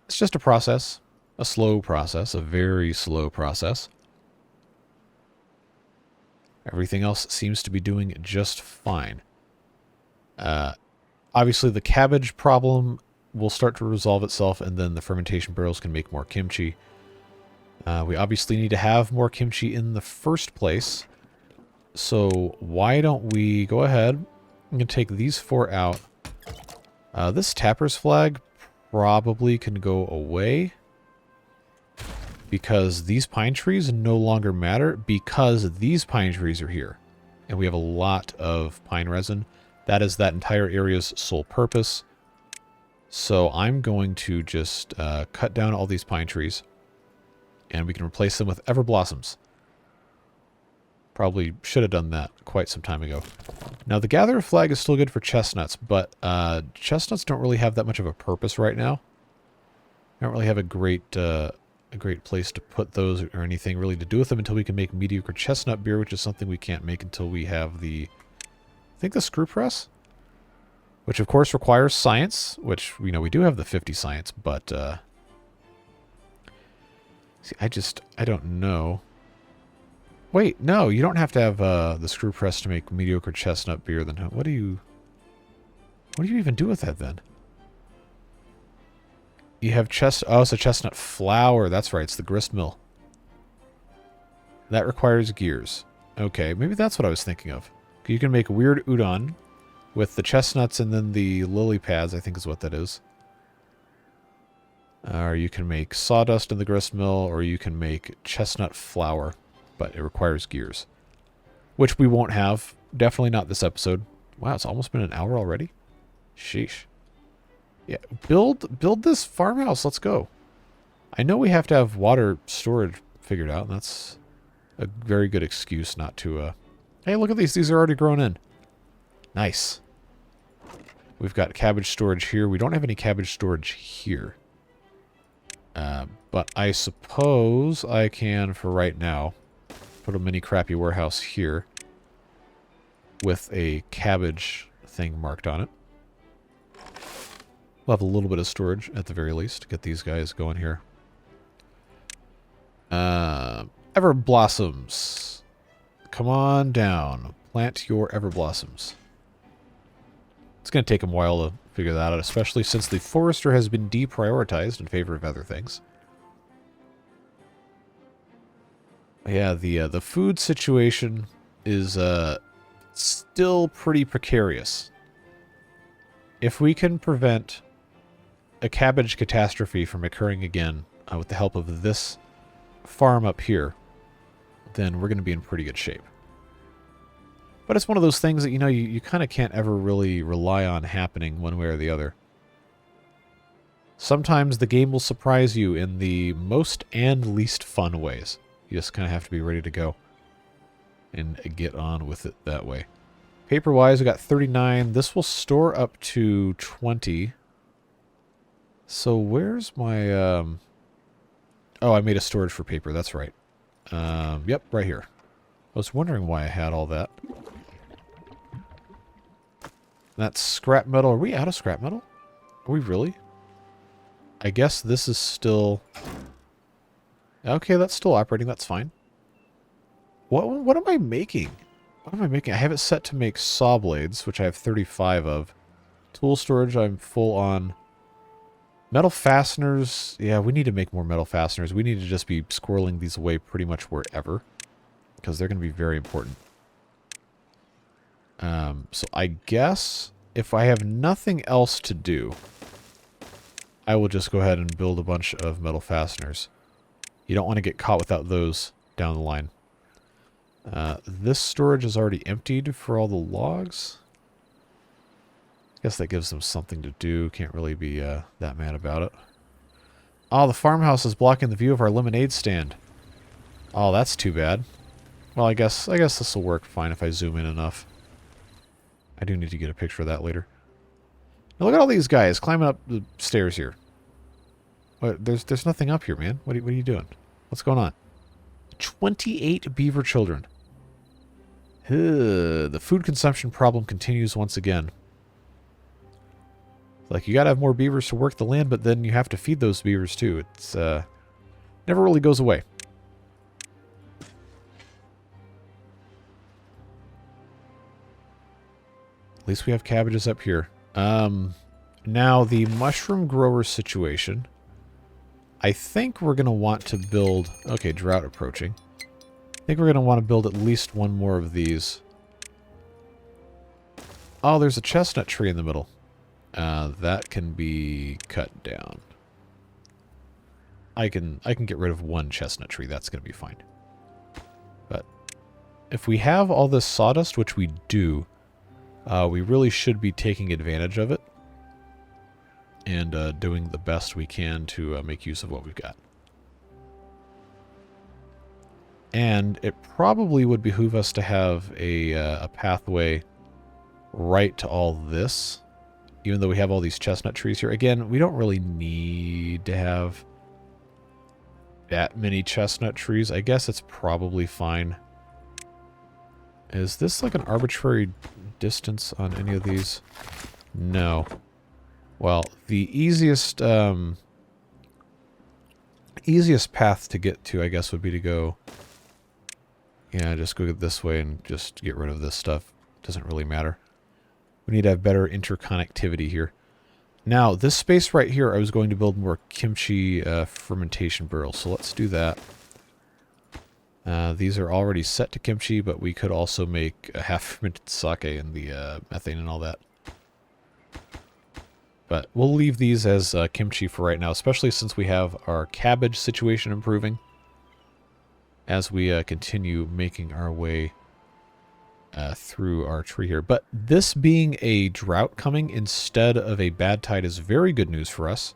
[SPEAKER 1] It's just a process, a slow process, a very slow process. Everything else seems to be doing just fine. Obviously, the cabbage problem will start to resolve itself, and then the fermentation barrels can make more kimchi. We obviously need to have more kimchi in the first place. So why don't we go ahead? I'm going to take these 4 out. This tapper's flag probably can go away because these pine trees no longer matter because these pine trees are here. And we have a lot of pine resin. That is that entire area's sole purpose. So I'm going to just cut down all these pine trees. And we can replace them with everblossoms. Probably should have done that quite some time ago. Now the gatherer flag is still good for chestnuts, but chestnuts don't really have that much of a purpose right now. I don't really have a great place to put those or anything really to do with them until we can make mediocre chestnut beer, which is something we can't make until we have the... I think the screw press, which of course requires science, which, you know, we do have the 50 science, but see, I don't know. Wait, no, you don't have to have the screw press to make mediocre chestnut beer. Then what do you even do with that then? You have oh, it's a chestnut flour. That's right, it's the grist mill. That requires gears. Okay, maybe that's what I was thinking of. You can make weird udon with the chestnuts and then the lily pads, I think is what that is. Or you can make sawdust in the grist mill, or you can make chestnut flour, but it requires gears. Which we won't have. Definitely not this episode. Wow, it's almost been an hour already? Sheesh. Yeah, build this farmhouse. Let's go. I know we have to have water storage figured out, and that's a very good excuse not to... Hey, look at these. These are already grown in. Nice. We've got cabbage storage here. We don't have any cabbage storage here. But I suppose I can, for right now, put a mini crappy warehouse here with a cabbage thing marked on it. We'll have a little bit of storage, at the very least, to get these guys going here. Everblossoms. Come on down. Plant your everblossoms. It's going to take them a while to figure that out, especially since the forester has been deprioritized in favor of other things. Yeah, the food situation is still pretty precarious. If we can prevent a cabbage catastrophe from occurring again with the help of this farm up here, then we're going to be in pretty good shape. But it's one of those things that, you know, you kind of can't ever really rely on happening one way or the other. Sometimes the game will surprise you in the most and least fun ways. You just kind of have to be ready to go and get on with it that way. Paper-wise, we got 39. This will store up to 20. So where's my... Oh, I made a storage for paper. That's right. Yep, right here. I was wondering why I had all that. That's scrap metal. Are we out of scrap metal? Are we really? I guess this is still... Okay, that's still operating. That's fine. What am I making? What am I making? I have it set to make saw blades, which I have 35 of. Tool storage, I'm full on. Metal fasteners. Yeah, we need to make more metal fasteners. We need to just be squirreling these away pretty much wherever, because they're going to be very important. So I guess if I have nothing else to do, I will just go ahead and build a bunch of metal fasteners. You don't want to get caught without those down the line. This storage is already emptied for all the logs. I guess that gives them something to do. Can't really be that mad about it. Oh, the farmhouse is blocking the view of our lemonade stand. Oh, that's too bad. Well, I guess this will work fine if I zoom in enough. I do need to get a picture of that later. Now look at all these guys climbing up the stairs here. What, there's nothing up here, man. What are you doing? What's going on? 28 beaver children. The food consumption problem continues once again. Like, you gotta have more beavers to work the land, but then you have to feed those beavers too. It's never really goes away. At least we have cabbages up here. Now the mushroom grower situation. I think we're gonna want to build. Okay, drought approaching. I think we're gonna want to build at least one more of these. Oh, there's a chestnut tree in the middle. That can be cut down. I can get rid of one chestnut tree. That's going to be fine. But if we have all this sawdust, which we do, we really should be taking advantage of it and doing the best we can to make use of what we've got. And it probably would behoove us to have a pathway right to all this. Even though we have all these chestnut trees here. Again, we don't really need to have that many chestnut trees. I guess it's probably fine. Is this like an arbitrary distance on any of these? No. Well, the easiest path to get to, I guess, would be to go... Yeah, just go this way and just get rid of this stuff. Doesn't really matter. We need to have better interconnectivity here. Now, this space right here, I was going to build more kimchi fermentation barrels, so let's do that. These are already set to kimchi, but we could also make a half-fermented sake and the methane and all that. But we'll leave these as kimchi for right now, especially since we have our cabbage situation improving as we continue making our way through our tree here. But this being a drought coming instead of a bad tide is very good news for us.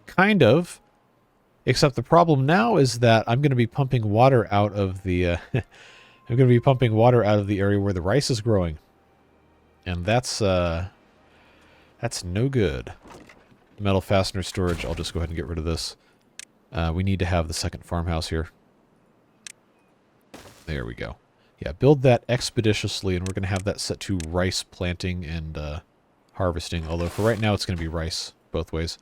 [SPEAKER 1] Kind of. Except the problem now is that I'm going to be pumping water out of the I'm going to be pumping water out of the area where the rice is growing. And that's no good. Metal fastener storage, I'll just go ahead and get rid of this. We need to have the second farmhouse here. There we go. Yeah, build that expeditiously, and we're going to have that set to rice planting and harvesting. Although for right now, it's going to be rice both ways.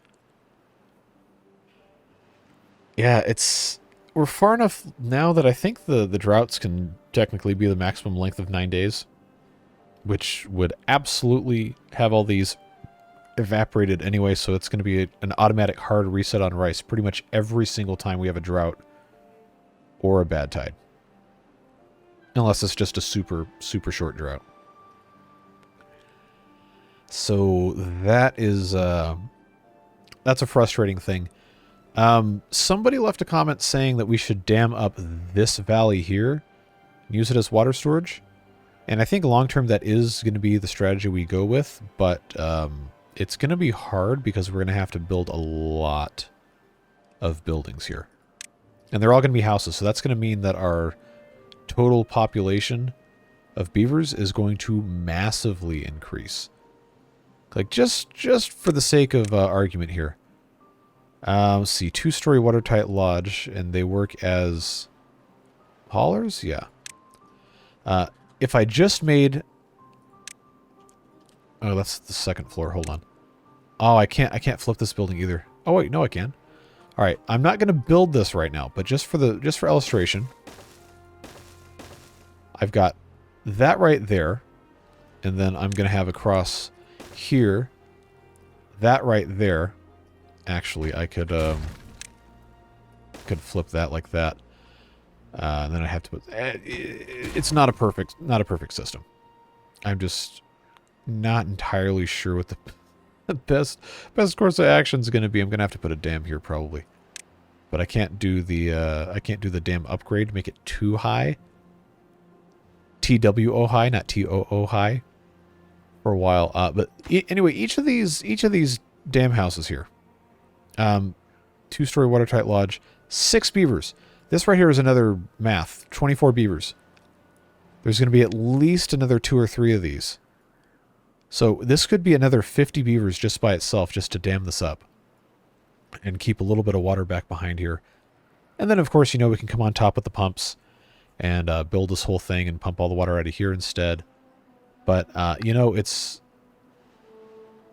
[SPEAKER 1] Yeah, we're far enough now that I think the droughts can technically be the maximum length of 9 days, which would absolutely have all these evaporated anyway. So it's going to be an automatic hard reset on rice pretty much every single time we have a drought or a bad tide. Unless it's just a super, super short drought. So that is, that's a frustrating thing. Somebody left a comment saying that we should dam up this valley here and use it as water storage. And I think long-term that is going to be the strategy we go with, but it's going to be hard because we're going to have to build a lot of buildings here. And they're all going to be houses, so that's going to mean that our total population of beavers is going to massively increase. Like, just for the sake of argument here. Let's see, 2-story watertight lodge, and they work as haulers? Yeah. If I just made... Oh, that's the second floor. Hold on. Oh, I can't flip this building either. Oh, wait, no, I can. All right, I'm not going to build this right now, but just for illustration, I've got that right there, and then I'm going to have across here, that right there. Actually, I could flip that like that. And then I have to put... it's not a perfect system. I'm just not entirely sure what the best course of action is going to be. I'm going to have to put a dam here probably. But I can't do the dam upgrade to make it too high. TWO high, not TOO high for a while. But anyway, each of these dam houses here. 2-story watertight lodge, 6 beavers. This right here is another math, 24 beavers. There's going to be at least another 2 or 3 of these. So this could be another 50 beavers just by itself, just to dam this up. And keep a little bit of water back behind here. And then, of course, you know, we can come on top with the pumps and build this whole thing and pump all the water out of here instead. But, you know, it's...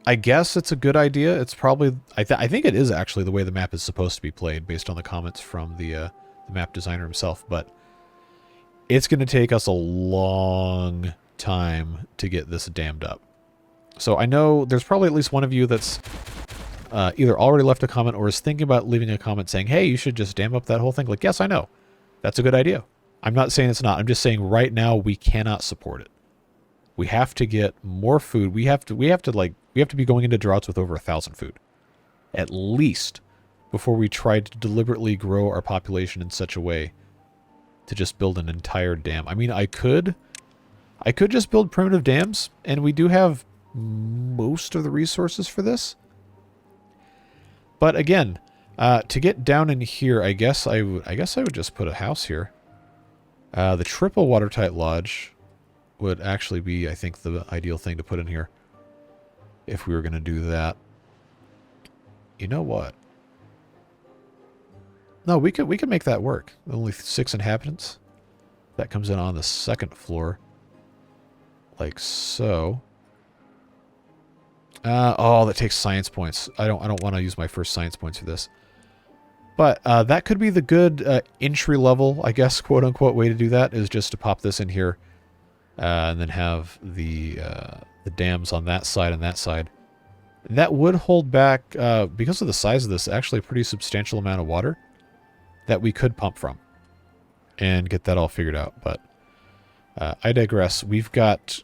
[SPEAKER 1] I guess it's a good idea. It's probably... I think it is actually the way the map is supposed to be played, based on the comments from the map designer himself. But it's going to take us a long time to get this dammed up. So I know there's probably at least one of you that's either already left a comment or is thinking about leaving a comment saying, hey, you should just dam up that whole thing. Like, yes, I know. That's a good idea. I'm not saying it's not. I'm just saying right now we cannot support it. We have to get more food. We have to be going into droughts with over 1,000 food. At least before we try to deliberately grow our population in such a way to just build an entire dam. I mean, I could just build primitive dams, and we do have most of the resources for this. But again, to get down in here, I guess I would just put a house here. The triple watertight lodge would actually be, I think, the ideal thing to put in here if we were going to do that. You know what? No, we could make that work. Only 6 inhabitants. That comes in on the 2nd floor, like so. Oh, that takes science points. I don't want to use my first science points for this. But that could be the good entry level, I guess, quote unquote, way to do that, is just to pop this in here, and then have the dams on that side and that side. That would hold back, because of the size of this, actually a pretty substantial amount of water that we could pump from and get that all figured out. But I digress. We've got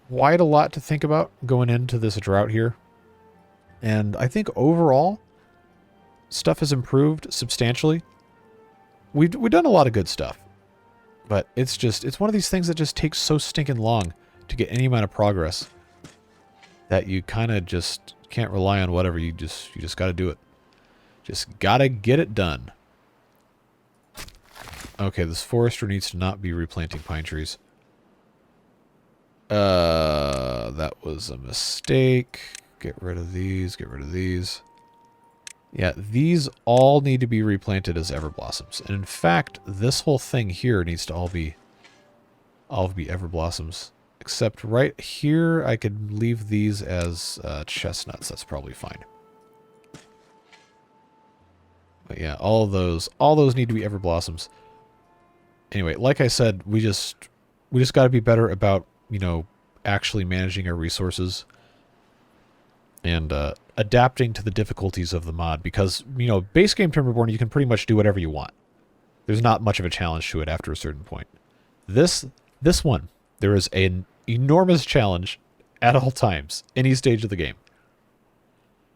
[SPEAKER 1] quite a lot to think about going into this drought here. And I think overall, stuff has improved substantially. We've done a lot of good stuff. But it's one of these things that just takes so stinking long to get any amount of progress that you kind of just can't rely on whatever. You just got to do it. Just got to get it done. Okay, this forester needs to not be replanting pine trees. That was a mistake. Get rid of these, get rid of these. Yeah, these all need to be replanted as everblossoms. And in fact, this whole thing here needs to all be everblossoms. Except right here, I could leave these as chestnuts. That's probably fine. But yeah, all those need to be everblossoms. Anyway, like I said, we just got to be better about, you know, actually managing our resources and adapting to the difficulties of the mod, because, you know, base game Timberborn, you can pretty much do whatever you want. There's not much of a challenge to it after a certain point. This one, there is an enormous challenge at all times, any stage of the game.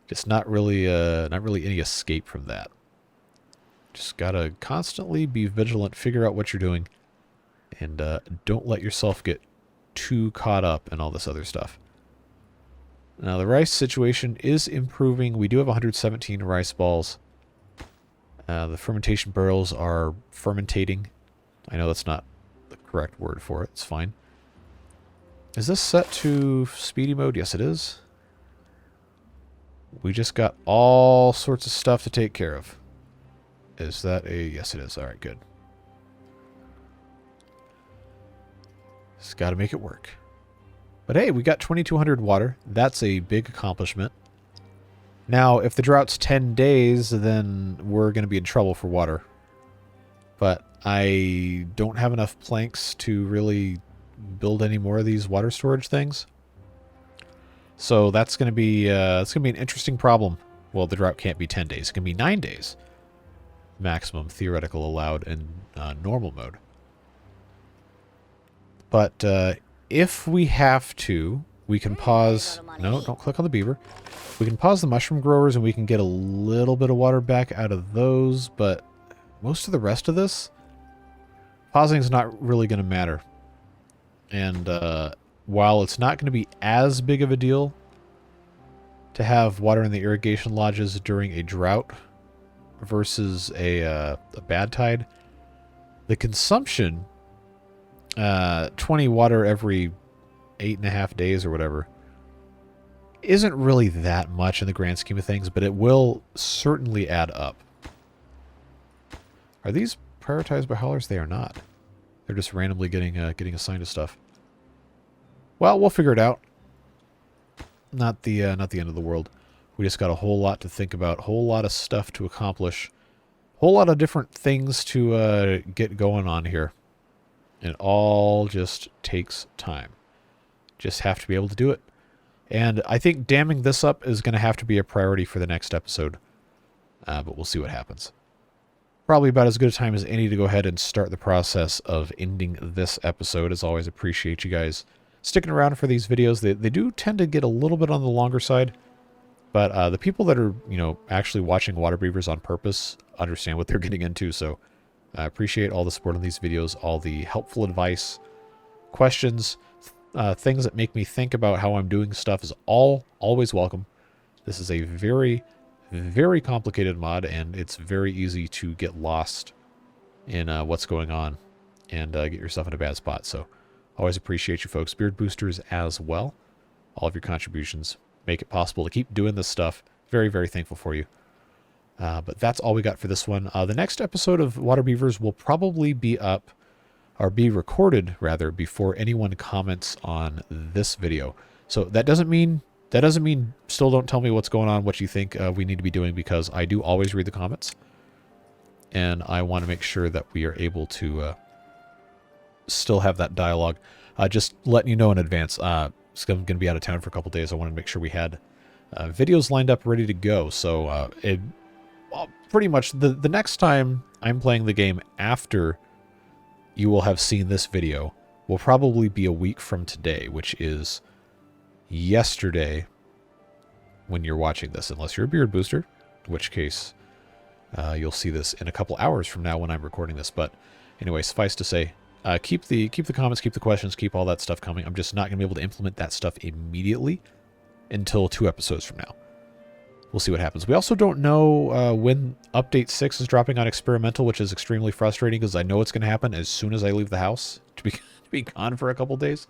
[SPEAKER 1] Just not really any escape from that. Just gotta constantly be vigilant, figure out what you're doing, and don't let yourself get too caught up in all this other stuff. Now, the rice situation is improving. We do have 117 rice balls. The fermentation barrels are fermentating. I know that's not the correct word for it. It's fine. Is this set to speedy mode? Yes, it is. We just got all sorts of stuff to take care of. Is that a... Yes, it is. All right, good. Just got to make it work. But hey, we got 2,200 water. That's a big accomplishment. Now, if the drought's 10 days, then we're going to be in trouble for water. But I don't have enough planks to really build any more of these water storage things. So that's going to be an interesting problem. Well, the drought can't be 10 days. It can be 9 days. Maximum theoretical allowed in normal mode. But if we have to, we can pause... No, don't click on the beaver. We can pause the mushroom growers and we can get a little bit of water back out of those, but most of the rest of this, pausing is not really going to matter. And while it's not going to be as big of a deal to have water in the irrigation lodges during a drought versus a bad tide, the consumption, 20 water every 8.5 days or whatever, isn't really that much in the grand scheme of things, but it will certainly add up. Are these prioritized by haulers? They are not. They're just randomly getting assigned to stuff. Well, we'll figure it out. Not the end of the world. We just got a whole lot to think about, whole lot of stuff to accomplish, whole lot of different things to get going on here. It all just takes time. Just have to be able to do it. And I think damming this up is going to have to be a priority for the next episode. But we'll see what happens. Probably about as good a time as any to go ahead and start the process of ending this episode. As always, appreciate you guys sticking around for these videos. They do tend to get a little bit on the longer side. But the people that are, actually watching Waterbeavers on purpose understand what they're getting into. So I appreciate all the support on these videos, all the helpful advice, questions, things that make me think about how I'm doing stuff is always welcome. This is a very, very complicated mod, and it's very easy to get lost in what's going on and get yourself in a bad spot. So always appreciate you folks. Beard boosters as well. All of your contributions make it possible to keep doing this stuff. Very, very thankful for you. But that's all we got for this one. The next episode of Waterbeavers will probably be up, or be recorded rather, before anyone comments on this video. So that doesn't mean still don't tell me what's going on, what you think we need to be doing, because I do always read the comments, and I want to make sure that we are able to still have that dialogue. Just letting you know in advance, I'm going to be out of town for a couple days. I wanted to make sure we had videos lined up ready to go. So pretty much the next time I'm playing the game after you will have seen this video will probably be a week from today, which is yesterday when you're watching this, unless you're a beard booster, in which case you'll see this in a couple hours from now when I'm recording this. But anyway, suffice to say, keep the comments, keep the questions, keep all that stuff coming. I'm just not going to be able to implement that stuff immediately until 2 episodes from now. We'll see what happens. We also don't know when Update 6 is dropping on Experimental, which is extremely frustrating because I know it's going to happen as soon as I leave the house to be gone for a couple days.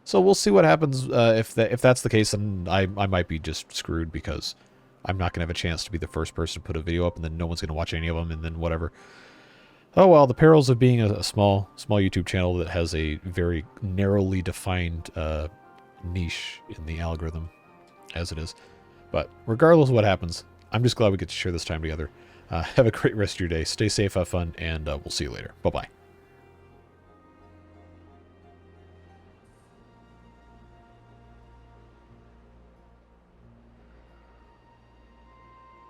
[SPEAKER 1] So we'll see what happens. If that's the case, then I might be just screwed because I'm not going to have a chance to be the first person to put a video up, and then no one's going to watch any of them, and then whatever. Oh well, the perils of being a small YouTube channel that has a very narrowly defined niche in the algorithm, as it is. But regardless of what happens, I'm just glad we get to share this time together. Have a great rest of your day. Stay safe, have fun, and we'll see you later. Bye-bye.